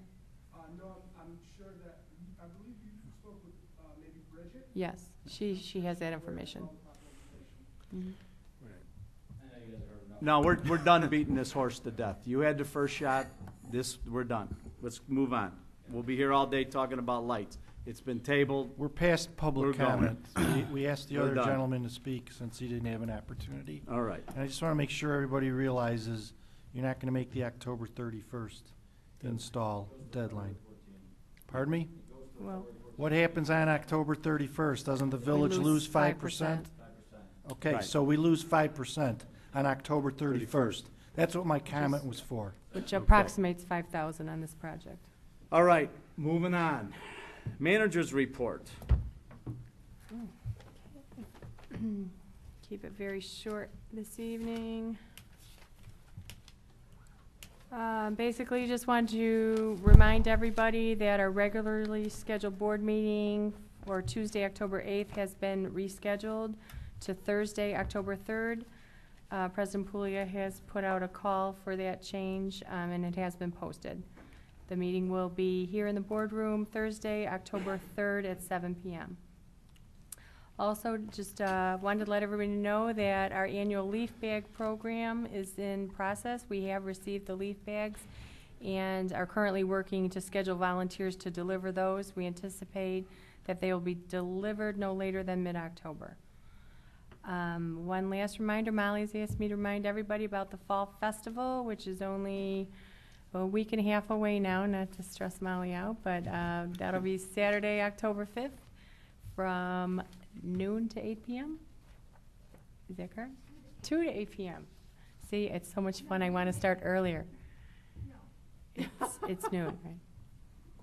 No, I'm sure that, I believe you spoke with maybe Bridget? Yes, she has that information. Mhm. I know you guys have heard enough. No, we're done beating this horse to death. You had the first shot. We're done. Let's move on. We'll be here all day talking about lights. It's been tabled. We're past public We're going. comment. We asked the We're other done. gentleman to speak since he didn't have an opportunity. All right. And I just want to make sure everybody realizes you're not going to make the October 31st install deadline. Pardon me? Well, What happens on October 31st? Doesn't the village lose 5%? 5%. Okay, Right. so we lose 5% on October 31st. That's what my comment was for. which approximates 5,000 on this project. All right, moving on. Manager's report. Keep it very short this evening. Basically, just want to remind everybody that our regularly scheduled board meeting for Tuesday, October 8th has been rescheduled to Thursday, October 3rd. President Puglia has put out a call for that change, and it has been posted. The meeting will be here in the boardroom Thursday, October 3rd at 7 p.m. Also, just wanted to let everybody know that our annual leaf bag program is in process. We have received the leaf bags and are currently working to schedule volunteers to deliver those. We anticipate that they will be delivered no later than mid-October. One last reminder, Molly's asked me to remind everybody about the Fall Festival, which is only a week and a half away now, not to stress Molly out, but that'll be Saturday, October 5th from noon to 8 p.m. Is that correct? 2 to 8 p.m. See, it's so much fun. I want to start earlier. It's noon, right?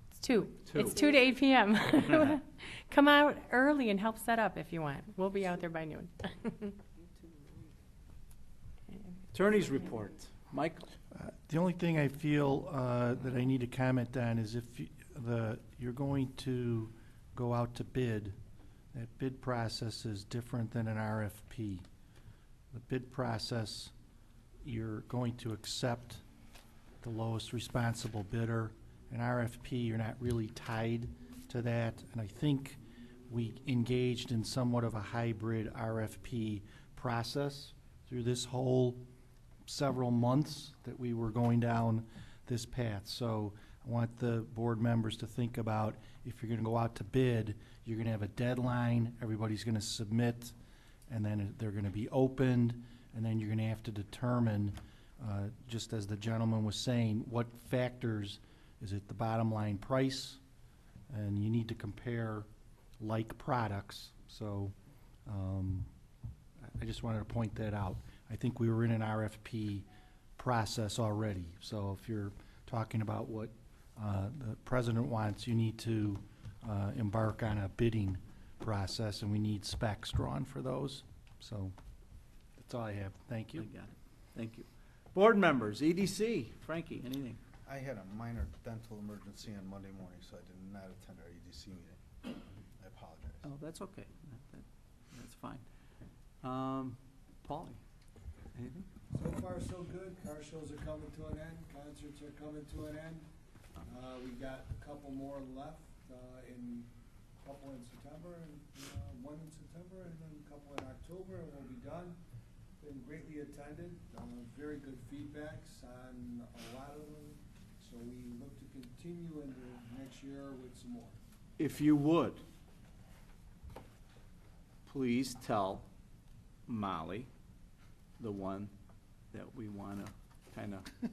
It's 2. It's 2 to 8 p.m. Come out early and help set up if you want. We'll be out there by noon. Attorney's report. Michael. The only thing I feel that I need to comment on is if you're going to go out to bid That bid process is different than an RFP. The bid process, you're going to accept the lowest responsible bidder. An RFP, you're not really tied to that, and I think we engaged in somewhat of a hybrid RFP process through this whole several months that we were going down this path. So I want the board members to think about, if you're gonna go out to bid, you're gonna have a deadline, everybody's gonna submit, and then they're gonna be opened, and then you're gonna have to determine, just as the gentleman was saying, what factors, is it the bottom line price? And you need to compare like products, so I just wanted to point that out. I think we were in an RFP process already, so if you're talking about what the president wants, you need to embark on a bidding process, and we need specs drawn for those. So that's all I have. Thank you. I got it. Thank you. Board members, EDC, Frankie, anything? I had a minor dental emergency on Monday morning, so I did not attend our EDC meeting. I apologize. Oh, that's okay. That's fine. Paulie, anything? So far, so good. Car shows are coming to an end. Concerts are coming to an end. We got a couple more left, a couple in September, and one in September, and then a couple in October, and we'll be done. Been greatly attended, very good feedbacks on a lot of them, so we look to continue into next year with some more. If you would, please tell Molly, the one that we want to kind of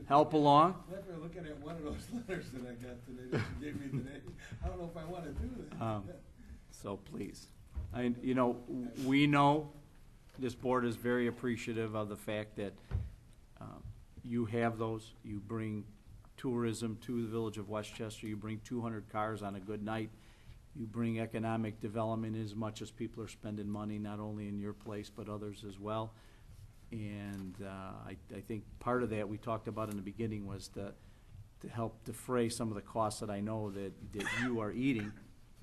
help along. After looking at one of those letters that I got today, that you gave me today, I don't know if I want to do that. So please, we know this board is very appreciative of the fact that you have those. You bring tourism to the village of Westchester. You bring 200 cars on a good night. You bring economic development as much as people are spending money, not only in your place, but others as well. And I think part of that we talked about in the beginning was to help defray some of the costs that I know that you are eating,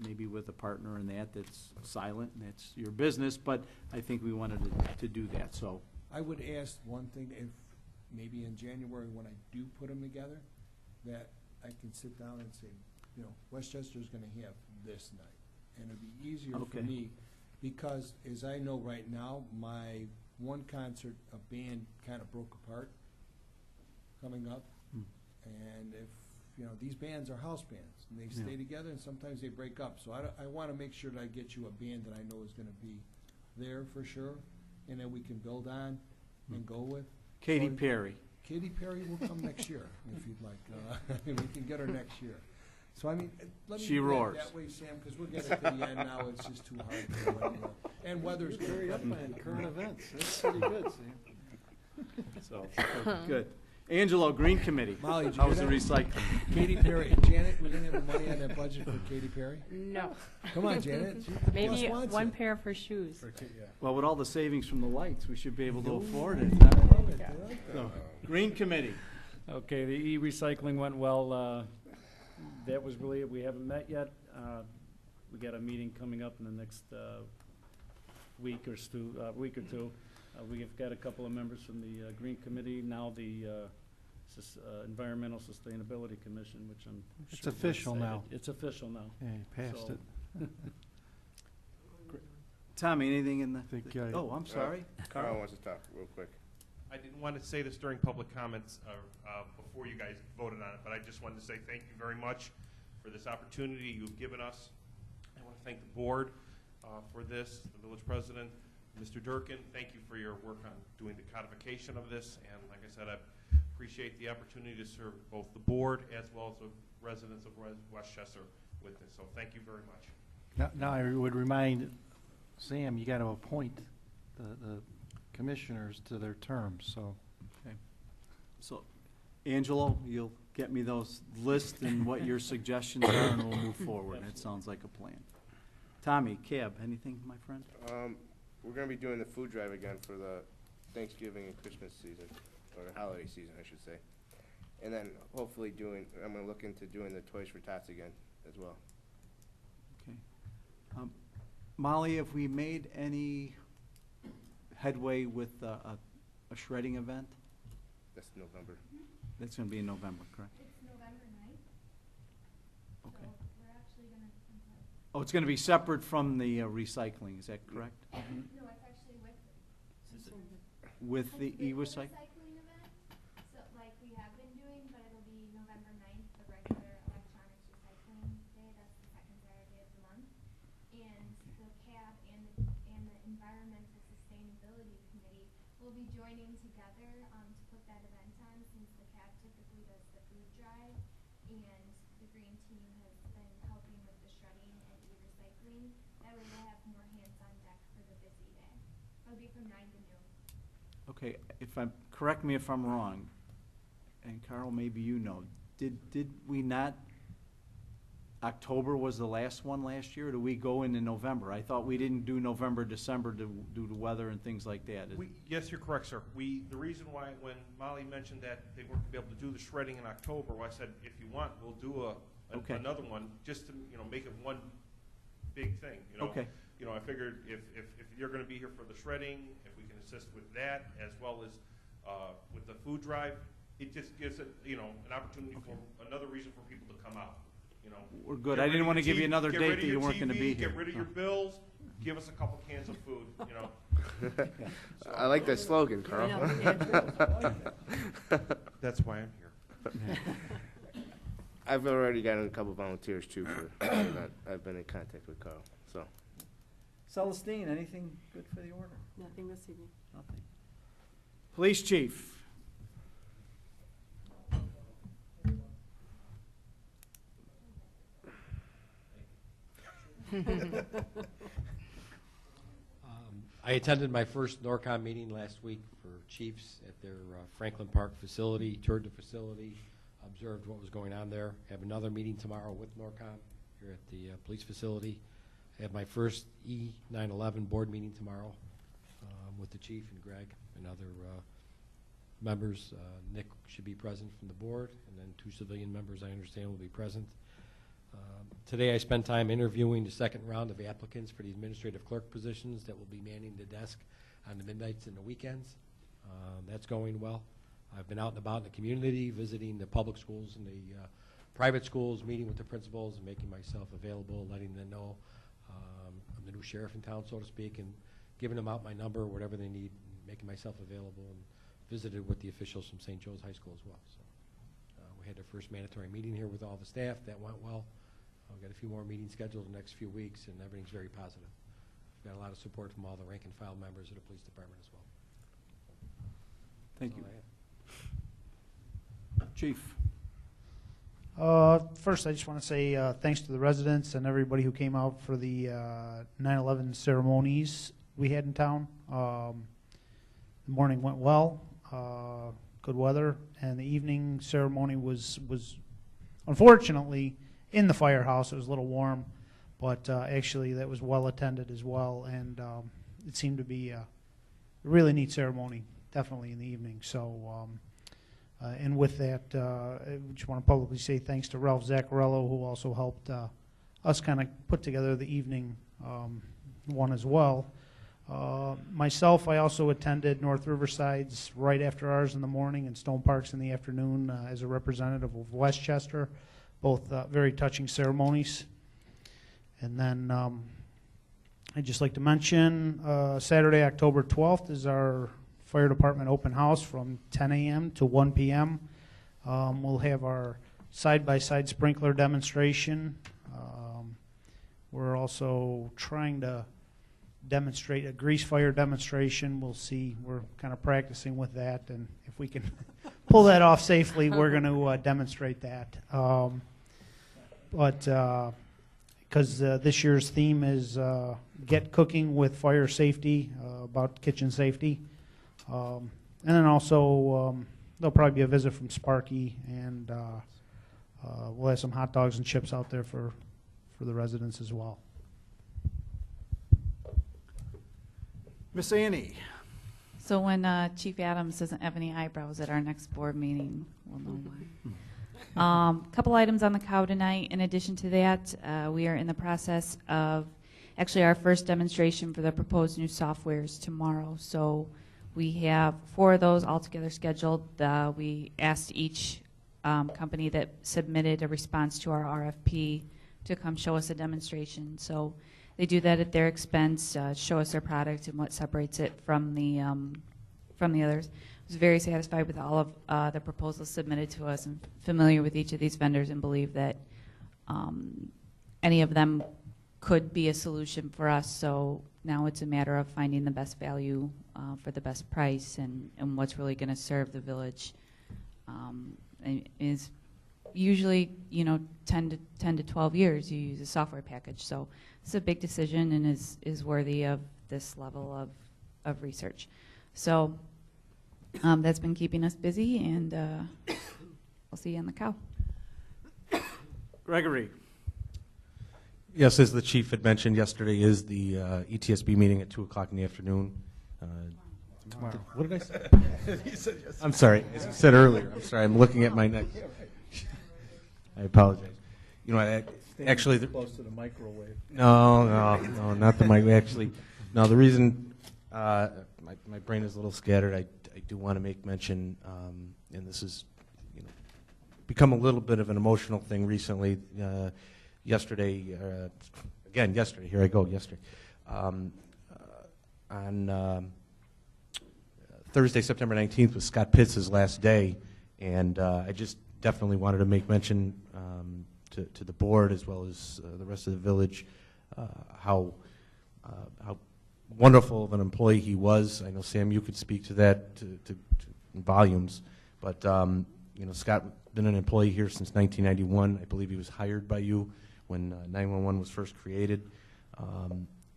maybe with a partner in that's silent, and that's your business, but I think we wanted to do that, so. I would ask one thing, if maybe in January when I do put them together, that I can sit down and say, Westchester's gonna have this night. And it'd be easier Okay. for me, because as I know right now, my one concert, a band kind of broke apart coming up. And if, these bands are house bands, and they stay together, and sometimes they break up. So I want to make sure that I get you a band that I know is going to be there for sure, and that we can build on and go with. Katy Perry. Katy Perry will come next year, if you'd like. We can get her next year. So, let me She do roars. that way, Sam, because we're getting to the end now. It's just too hard to do anymore. And weather's good. Very up on current events. That's pretty good, Sam. So, good. Angelo, Green Committee. Molly, did you How's the hear that? recycling? Katy Perry. Janet, we didn't have the money on that budget for Katy Perry? No. Come on, Janet. Maybe Plus wants one it. pair for shoes. Well, with all the savings from the lights, we should be able to afford it. I love it. I like that. So, Green Committee. Okay, the e-recycling went well. That was really it. We haven't met yet. We got a meeting coming up in the next week or two. We have got a couple of members from the Green Committee, now the Environmental Sustainability Commission, which I'm It's sure we're official excited. now. It's official now. Yeah, you passed So- it. Tommy, anything in the? Think, Oh, I'm sorry. Carl wants to talk real quick. I didn't want to say this during public comments before you guys voted on it, but I just wanted to say thank you very much for this opportunity you've given us. I want to thank the board for this, the village president, Mr. Durkin. Thank you for your work on doing the codification of this. And like I said, I appreciate the opportunity to serve both the board as well as the residents of Westchester with this. So thank you very much. Now I would remind Sam, you got to appoint the commissioners to their terms, so. Okay. So, Angelo, you'll get me those lists and what your suggestions are, and we'll move forward. That sounds like a plan. Tommy, Cab, anything, my friend? We're going to be doing the food drive again for the Thanksgiving and Christmas season, or the holiday season, I should say. And then hopefully I'm going to look into doing the Toys for Tots again as well. Okay. Molly, have we made any headway with a shredding event? That's November. That's going to be in November, correct? It's November 9th. Okay. So we're actually gonna, I'm sorry. Oh, it's going to be separate from the recycling, is that correct? No, it's actually With the it's e-recycling? recycling event. So like we have been doing, but it'll be November 9th, the regular electronics recycling day. That's the second Saturday of the month. And the CAB and the Environmental Sustainability Committee will be joining together to put that event on, since the CAB typically does the food drive, and the green team has been helping with the shredding and e-recycling. That way we'll have more hands on deck for the busy day. It'll be from 9 to noon. Okay, correct me if I'm wrong, and Carl, maybe you know, did we not, October was the last one last year, or do we go into November? I thought we didn't do November, December due to weather and things like that. Yes, you're correct, sir. The reason why, when Molly mentioned that they weren't gonna be able to do the shredding in October, well, I said, if you want, we'll do Okay. another one, just to, make it one big thing, Okay. I figured if you're gonna be here for the shredding, if we can assist with that, as well as, with the food drive, it just gives it, an opportunity for, another reason for people to come out, We're good. Get I rid didn't of want to your give you TV another get date rid of that you your weren't going to TV, be here. Get rid of your bills, give us a couple cans of food, I like that slogan, Carl. That's why I'm here. I've already gotten a couple volunteers too for the event. I've been in contact with Carl, so. Celestine, anything good for the order? Nothing this evening. Nothing. Police chief. I attended my first NORCOM meeting last week for chiefs at their Franklin Park facility, toured the facility, observed what was going on there. Have another meeting tomorrow with NORCOM here at the police facility. I have my first E911 board meeting tomorrow with the chief and Greg and other members. Nick should be present from the board, and then 2 civilian members, I understand, will be present. Today I spent time interviewing the second round of applicants for the administrative clerk positions that will be manning the desk on the midnights and the weekends. That's going well. I've been out and about in the community, visiting the public schools and the private schools, meeting with the principals and making myself available, letting them know I'm the new sheriff in town, so to speak, and giving them out my number, whatever they need, making myself available, and visited with the officials from St. Joe's High School as well. So we had our first mandatory meeting here with all the staff. That went well. We've got a few more meetings scheduled in the next few weeks, and everything's very positive. We've got a lot of support from all the rank and file members of the police department as well. Thank you. Chief. First, I just want to say thanks to the residents and everybody who came out for the 9/11 ceremonies we had in town. The morning went well, good weather, and the evening ceremony was unfortunately in the firehouse. It was a little warm, but actually that was well attended as well, and it seemed to be a really neat ceremony, definitely in the evening. So. And with that, I just want to publicly say thanks to Ralph Zaccarello, who also helped us kind of put together the evening one as well. Myself, I also attended North Riverside's right after ours in the morning and Stone Park's in the afternoon as a representative of Westchester, both very touching ceremonies. And then I'd just like to mention Saturday, October 12th is our Fire Department open house from 10 a.m. to 1 p.m. We'll have our side-by-side sprinkler demonstration. We're also trying to demonstrate a grease fire demonstration. We'll see. We're kind of practicing with that, and if we can pull that off safely, we're going to demonstrate that. Because this year's theme is Get Cooking with Fire Safety, about kitchen safety. And then also, there'll probably be a visit from Sparky, and we'll have some hot dogs and chips out there for the residents as well. Miss Annie. So when Chief Adams doesn't have any eyebrows at our next board meeting, we'll know why. Couple items on the cow tonight. In addition to that, we are in the process of Actually, our first demonstration for the proposed new software is tomorrow. So we have 4 of those altogether scheduled. We asked each company that submitted a response to our RFP to come show us a demonstration. So they do that at their expense, show us their product and what separates it from the others. I was very satisfied with all of the proposals submitted to us and familiar with each of these vendors and believe that any of them could be a solution for us. So now it's a matter of finding the best value for the best price and what's really going to serve the village. And is usually, 10 to 12 years you use a software package. So it's a big decision and is worthy of this level of research. So that's been keeping us busy, and we'll see you on the cow. Gregory. Yes, as the chief had mentioned, yesterday is the ETSB meeting at 2 o'clock in the afternoon. Tomorrow. What did I say? I'm sorry, as you said earlier. I'm sorry, I'm looking at my next. I apologize. Actually, close to the microwave. No, not the microwave. Actually, no. The reason my brain is a little scattered, I do want to make mention, and this has become a little bit of an emotional thing recently. Yesterday, here I go. Yesterday, on Thursday, September 19th, was Scott Pitts' last day, and I just definitely wanted to make mention to the board as well as the rest of the village how wonderful of an employee he was. I know, Sam, you could speak to that in volumes, but Scott been an employee here since 1991. I believe he was hired by you when 911 was first created.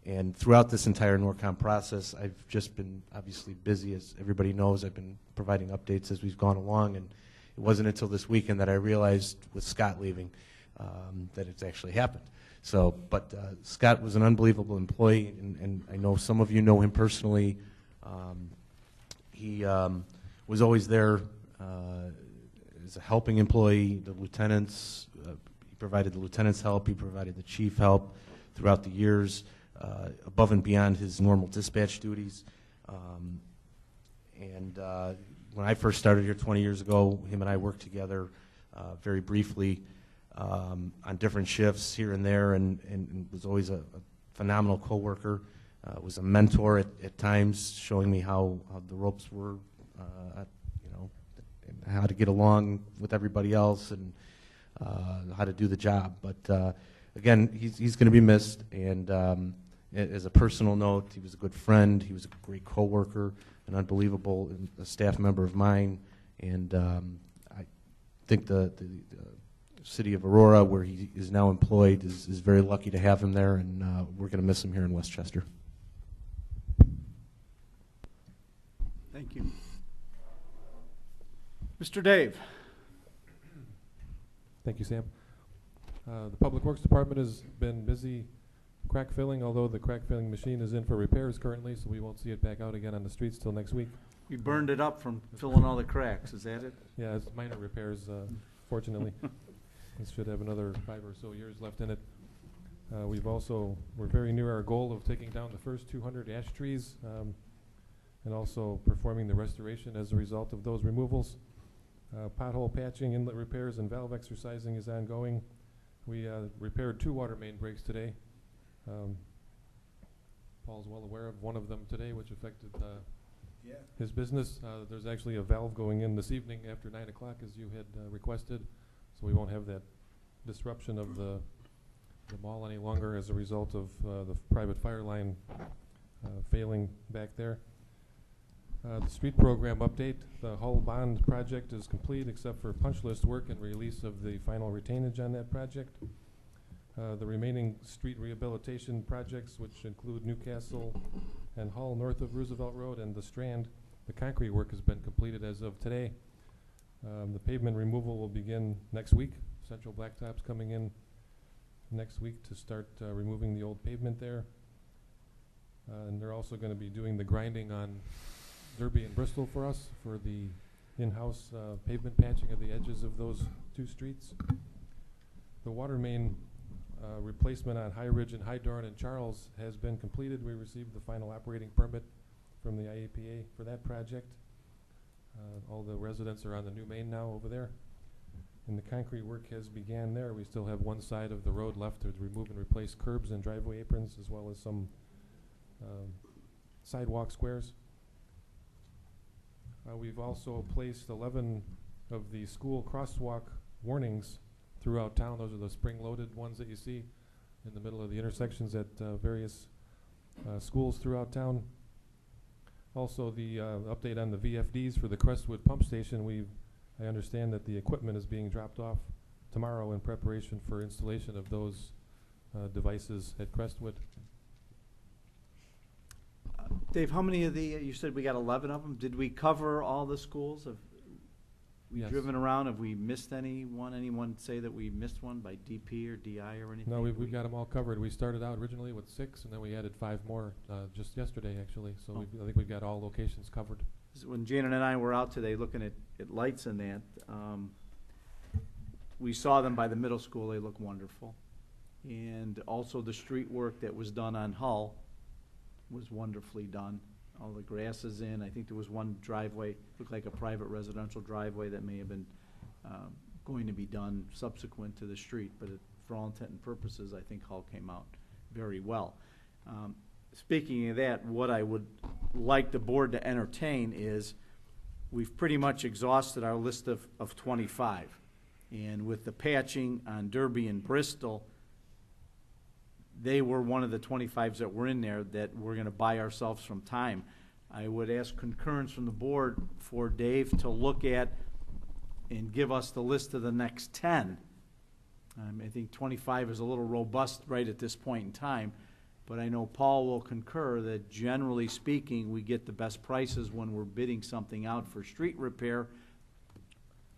And throughout this entire NORCOM process, I've just been obviously busy. As everybody knows, I've been providing updates as we've gone along, and it wasn't until this weekend that I realized, with Scott leaving, that it's actually happened. So, but Scott was an unbelievable employee, and I know some of you know him personally. He was always there as a helping employee. The lieutenants, he provided the lieutenants help, he provided the chief help throughout the years, above and beyond his normal dispatch duties. And when I first started here 20 years ago, him and I worked together very briefly on different shifts here and there, and was always a phenomenal coworker. Was a mentor at times, showing me how the ropes were, and how to get along with everybody else, and how to do the job. But again, he's going to be missed, and as a personal note, he was a good friend, he was a great coworker, an unbelievable staff member of mine, and I think the city of Aurora, where he is now employed, is very lucky to have him there, and we're going to miss him here in Westchester. Thank you. Mr. Dave. Thank you, Sam. The Public Works Department has been busy crack filling, although the crack filling machine is in for repairs currently, so we won't see it back out again on the streets till next week. We burned it up from filling all the cracks, is that it? Yeah, it's minor repairs, fortunately. It should have another 5 or so years left in it. We're very near our goal of taking down the first 200 ash trees, and also performing the restoration as a result of those removals. Pothole patching, inlet repairs, and valve exercising is ongoing. We repaired 2 water main breaks today. Paul's well aware of one of them today, which affected his business. There's actually a valve going in this evening after 9 o'clock, as you had requested, so we won't have that disruption of the mall any longer as a result of the private fire line failing back there. The street program update. The Hull Bond project is complete except for punch list work and release of the final retainage on that project. The remaining street rehabilitation projects, which include Newcastle and Hull north of Roosevelt Road and the Strand, the concrete work has been completed as of today. The pavement removal will begin next week. Central Blacktop's coming in next week to start removing the old pavement there. And they're also going to be doing the grinding on Derby and Bristol for us for the in-house pavement patching of the edges of those 2 streets. The water main replacement on High Ridge and High Dorn and Charles has been completed. We received the final operating permit from the IAPA for that project. All the residents are on the new main now over there. And the concrete work has began there. We still have one side of the road left to remove and replace curbs and driveway aprons, as well as some sidewalk squares. We've also placed 11 of the school crosswalk warnings throughout town. Those are the spring-loaded ones that you see in the middle of the intersections at various schools throughout town. Also, the update on the VFDs for the Crestwood pump station. I understand that the equipment is being dropped off tomorrow in preparation for installation of those devices at Crestwood. Dave, how many of you said we got 11 of them? Did we cover all the schools? Have we Yes. driven around? Have we missed anyone? Anyone say that we missed one by DP or DI or anything? No, we've got them all covered. We started out originally with 6, and then we added 5 more just yesterday, actually. So I think we've got all locations covered. When Janet and I were out today looking at lights and that, we saw them by the middle school. They look wonderful. And also the street work that was done on Hull was wonderfully done. All the grass is in. I think there was one driveway, looked like a private residential driveway that may have been going to be done subsequent to the street, but for all intent and purposes, I think Hull came out very well. Speaking of that, what I would like the board to entertain is we've pretty much exhausted our list of 25. And with the patching on Derby and Bristol, they were one of the 25s that were in there that we're going to buy ourselves some time. I would ask concurrence from the board for Dave to look at and give us the list of the next 10. I think 25 is a little robust right at this point in time, but I know Paul will concur that generally speaking, we get the best prices when we're bidding something out for street repair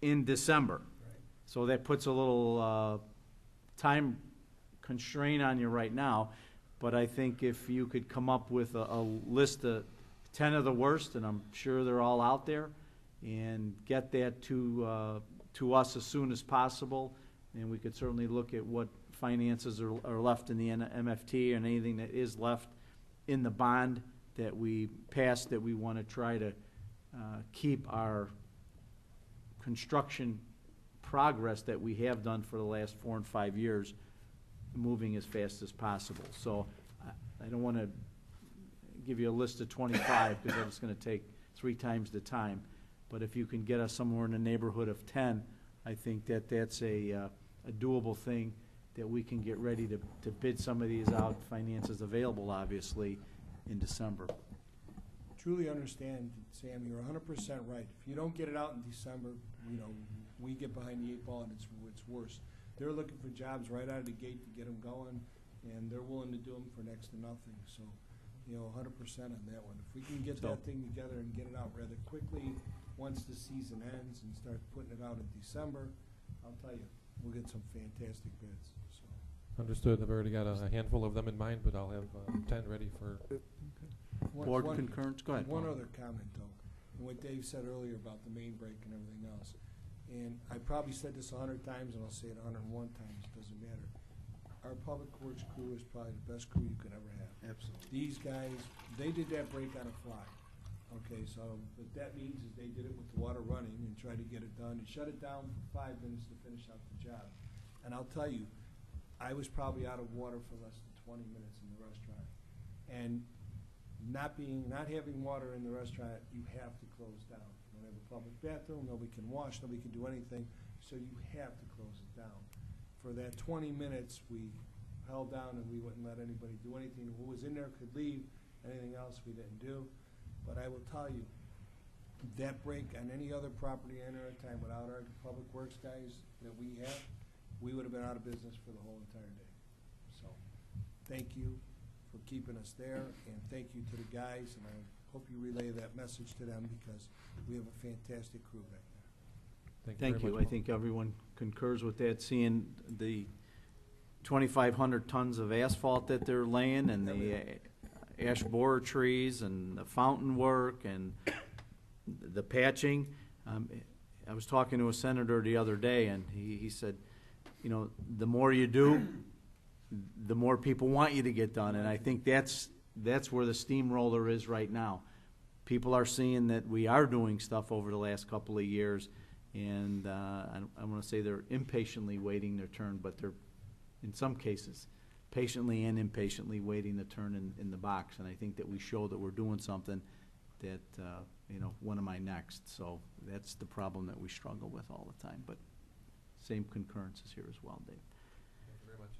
in December. Right. So that puts a little time constraint on you right now, but I think if you could come up with a list of 10 of the worst, and I'm sure they're all out there, and get that to us as soon as possible, and we could certainly look at what finances are left in the MFT and anything that is left in the bond that we passed that we want to try to keep our construction progress that we have done for the last 4 and 5 years moving as fast as possible. So I don't want to give you a list of 25 because that's going to take 3 times the time. But if you can get us somewhere in the neighborhood of 10, I think that that's a doable thing that we can get ready to bid some of these out, finances available, obviously, in December. Truly understand, Sam, you're 100% right. If you don't get it out in December, we get behind the 8 ball and it's worse. They're looking for jobs right out of the gate to get them going, and they're willing to do them for next to nothing. So, 100% on that one. If we can get that thing together and get it out rather quickly once the season ends and start putting it out in December, I'll tell you, we'll get some fantastic bids. So. Understood. I've already got a handful of them in mind, but I'll have 10 ready for... Board concurrence? Go ahead. One other comment, though, and what Dave said earlier about the main break and everything else. And I probably said this 100 times, and I'll say it 101 times, it doesn't matter. Our public works crew is probably the best crew you could ever have. Absolutely. These guys, they did that break on a fly. Okay, so what that means is they did it with the water running and tried to get it done and shut it down for 5 minutes to finish out the job. And I'll tell you, I was probably out of water for less than 20 minutes in the restaurant. And not having water in the restaurant, you have to close down. You don't have a public bathroom, nobody can wash, nobody can do anything, so you have to close it down. For that 20 minutes, we held down and we wouldn't let anybody do anything. Who was in there could leave, anything else we didn't do. But I will tell you, that break on any other property any other time without our public works guys that we have, we would have been out of business for the whole entire day. So, thank you for keeping us there, and thank you to the guys, and I hope you relay that message to them because we have a fantastic crew back there. Thank you. I think everyone concurs with that, seeing the 2,500 tons of asphalt that they're laying and the ash borer trees and the fountain work and the patching. I was talking to a senator the other day, and he said, the more you do, the more people want you to get done, and I think that's where the steamroller is right now. People are seeing that we are doing stuff over the last couple of years, and I want to say they're impatiently waiting their turn, but they're, in some cases, patiently and impatiently waiting the turn in the box. And I think that we show that we're doing something that, when am I next? So that's the problem that we struggle with all the time. But same concurrences here as well, Dave. Thank you very much.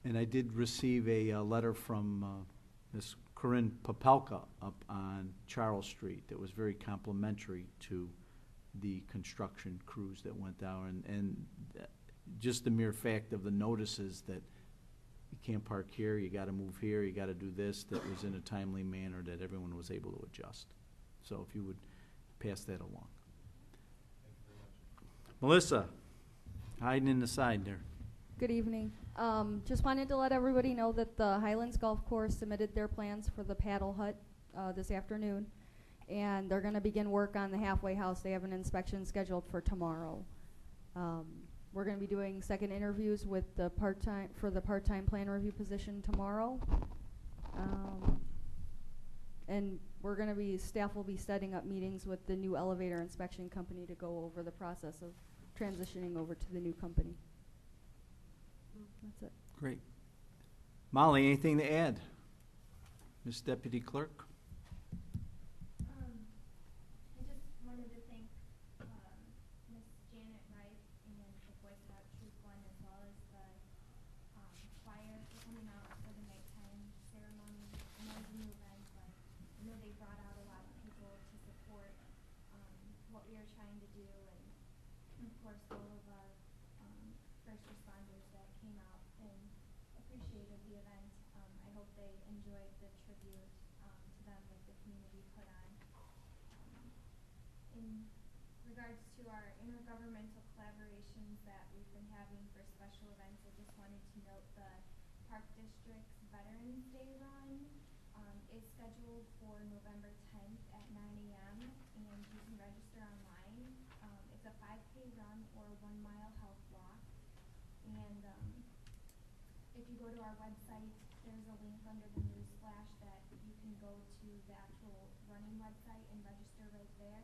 And I did receive a letter from Ms. Corinne Popelka up on Charles Street that was very complimentary to the construction crews that went down. And just the mere fact of the notices that you can't park here, you got to move here, you got to do this, that was in a timely manner that everyone was able to adjust. So if you would pass that along. Thank you very much. Melissa, hiding in the side there. Good evening. Just wanted to let everybody know that the Highlands Golf Course submitted their plans for the paddle hut this afternoon, and they're going to begin work on the halfway house. They have an inspection scheduled for tomorrow. We're going to be doing second interviews with the part-time plan review position tomorrow, and we're going to staff will be setting up meetings with the new elevator inspection company to go over the process of transitioning over to the new company. That's it. Great. Molly, anything to add? Ms. Deputy Clerk? I just wanted to thank Ms. Janet Wright and the Boy Scout Troop 1 as well as the choir for coming out for the nighttime ceremony. I know it's a new event, but I know they brought out a lot of people to support what we are trying to do, and of course all of our first responders that came out and appreciated the event. I hope they enjoyed the tribute to them that the community put on. In regards to our intergovernmental collaborations that we've been having for special events, I just wanted to note the Park District's Veterans Day run is scheduled for November 10th at 9 a.m. and you can register online. It's a 5K run or a 1-mile health walk. And if you go to our website, there's a link under the news flash that you can go to the actual running website and register right there.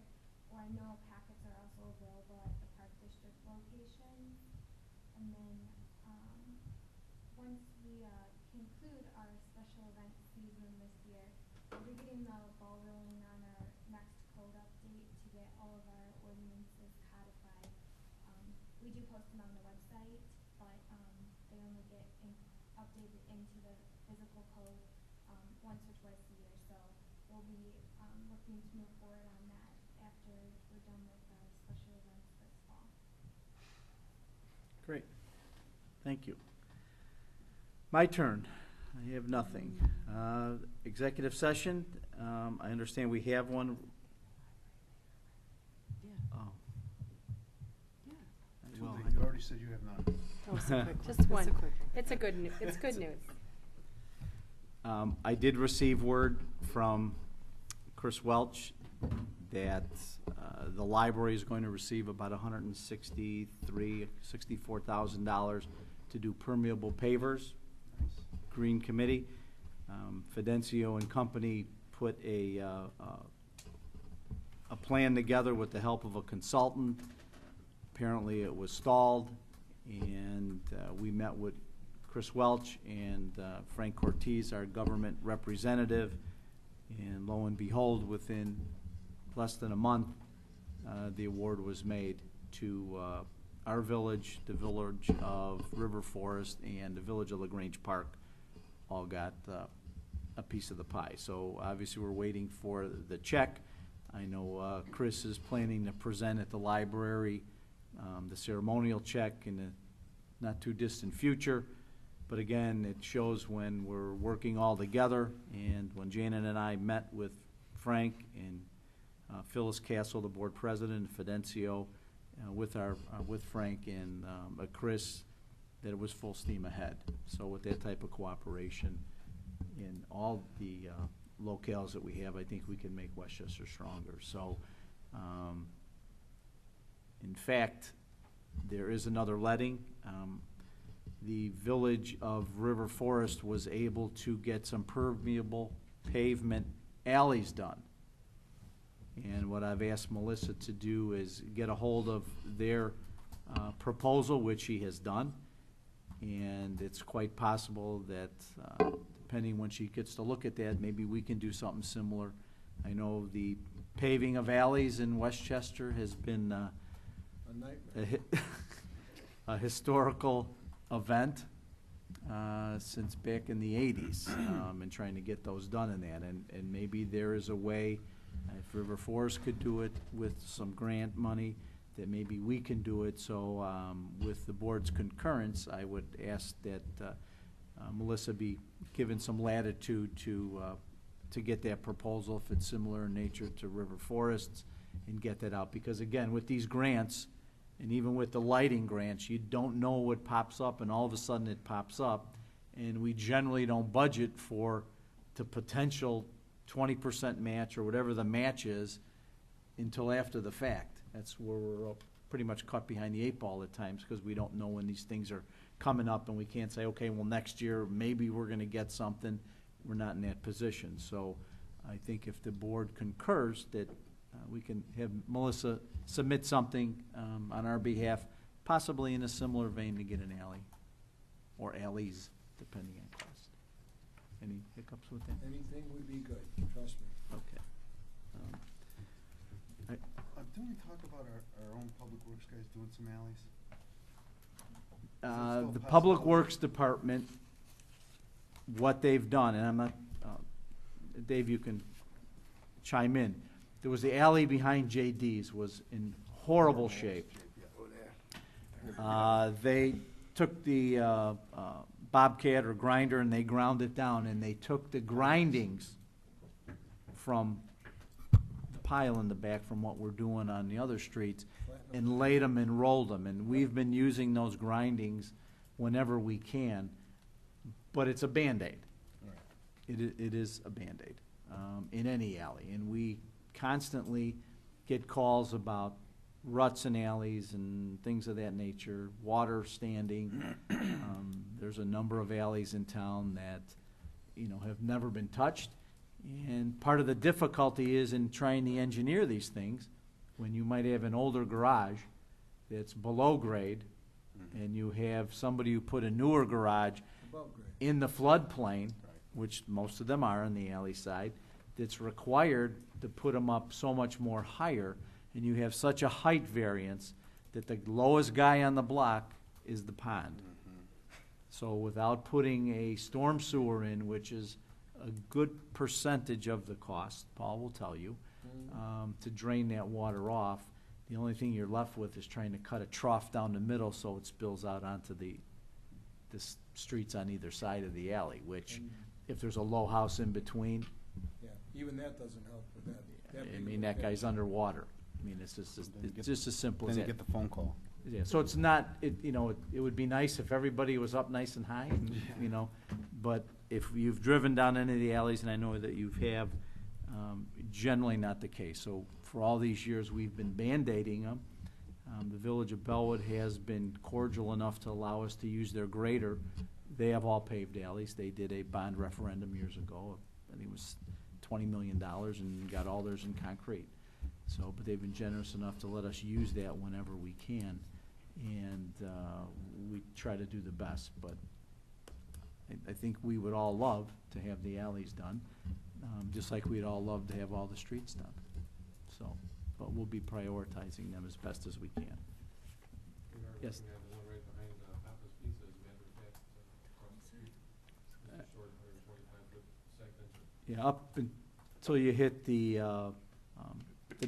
Or I know packets are also available at the Park District location. And then once we conclude our special event season this year, we'll be getting the ball rolling on our next code update to get all of our ordinances codified. We do post them on the website, but they only get updated into the physical code once or twice a year. So we'll be looking to move forward on that after we're done with our special events this fall. Great. Thank you. My turn. I have nothing. Executive session. I understand we have one. Yeah. Oh. Yeah. Well, You already said you have none. Oh, so quick. Just one. It's a quick one. It's good news. I did receive word from Chris Welch that the library is going to receive about $164,000 to do permeable pavers. Green Committee. Fidencio and Company put a plan together with the help of a consultant. Apparently it was stalled, and we met with Chris Welch and Frank Cortez, our government representative, and lo and behold, within less than a month, the award was made to our village, the village of River Forest, and the village of LaGrange Park all got a piece of the pie. So obviously we're waiting for the check. I know Chris is planning to present at the library the ceremonial check in the not too distant future. But again, it shows when we're working all together, and when Janet and I met with Frank and Phyllis Castle, the board president, and Fidencio, with Frank and Chris, that it was full steam ahead. So with that type of cooperation in all the locales that we have, I think we can make Westchester stronger. So, in fact, there is another letting. the village of River Forest was able to get some permeable pavement alleys done. And what I've asked Melissa to do is get a hold of their proposal, which she has done. And it's quite possible that, depending when she gets to look at that, maybe we can do something similar. I know the paving of alleys in Westchester has been A nightmare. a historical event since back in the 80s, and trying to get those done in that. And maybe there is a way, if River Forest could do it with some grant money, that maybe we can do it. So with the board's concurrence, I would ask that Melissa be given some latitude to get that proposal, if it's similar in nature to River Forests, and get that out. Because again, with these grants, and even with the lighting grants, you don't know what pops up, and all of a sudden it pops up. And we generally don't budget for the potential 20% match or whatever the match is until after the fact. That's where we're pretty much caught behind the 8 ball at times, because we don't know when these things are coming up, and we can't say, okay, well, next year maybe we're gonna get something. We're not in that position. So I think if the board concurs that we can have Melissa submit something on our behalf, possibly in a similar vein, to get an alley, or alleys, depending on cost. Any hiccups with that? Anything would be good, trust me. Okay. Didn't we talk about our own public works guys doing some alleys? The Public Works Department, what they've done, and I'm not, Dave, you can chime in. There was the alley behind JD's was in horrible shape. They took the bobcat or grinder and they ground it down, and they took the grindings from the pile in the back from what we're doing on the other streets and laid them and rolled them. And we've been using those grindings whenever we can, but it's a Band-Aid. It is a Band-Aid in any alley. And we constantly get calls about ruts in alleys and things of that nature, water standing. There's a number of alleys in town that, have never been touched. And part of the difficulty is in trying to engineer these things, when you might have an older garage that's below grade, and you have somebody who put a newer garage Above grade. in the floodplain, which most of them are on the alley side, that's required to put them up so much more higher, and you have such a height variance that the lowest guy on the block is the pond. So without putting a storm sewer in, which is a good percentage of the cost, Paul will tell you, to drain that water off, the only thing you're left with is trying to cut a trough down the middle so it spills out onto the streets on either side of the alley, which, if there's a low house in between, Yeah, even that doesn't help with that. I mean, that guy's underwater. I mean, it's just as simple as Then you that. get the phone call. Yeah, so it's not, it would be nice if everybody was up nice and high, and, but if you've driven down any of the alleys, and I know that you have, generally not the case. So for all these years, we've been Band-Aiding them. The Village of Bellwood has been cordial enough to allow us to use their grader. They have all paved alleys. They did a bond referendum years ago. I think it was $20 million, and got all theirs in concrete. So, but they've been generous enough to let us use that whenever we can, and we try to do the best. But I think we would all love to have the alleys done, just like we'd all love to have all the streets done. So, but we'll be prioritizing them as best as we can. Yes. We have the one right behind Papa's Pizza, as a matter of fact, across the street. It's a short 125-foot segment. Yeah, up until you hit the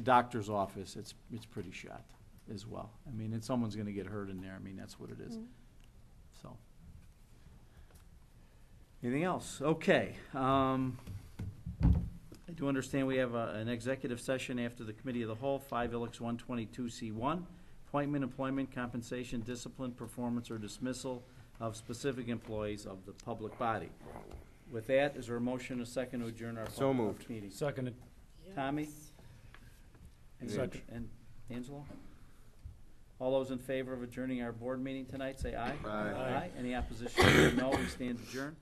doctor's office, it's pretty shot as well. I mean, and someone's gonna get hurt in there. I mean, that's what it is. So. Anything else? Okay. I do understand we have an executive session after the committee of the whole, 5 Ilix 122C1, appointment, employment, compensation, discipline, performance, or dismissal of specific employees of the public body. With that, is there a motion, a second, to adjourn our So public moved. meeting? Seconded. Tommy? And Second. And Angelo? All those in favor of adjourning our board meeting tonight, say aye. Aye. Any opposition, say no. We stand adjourned.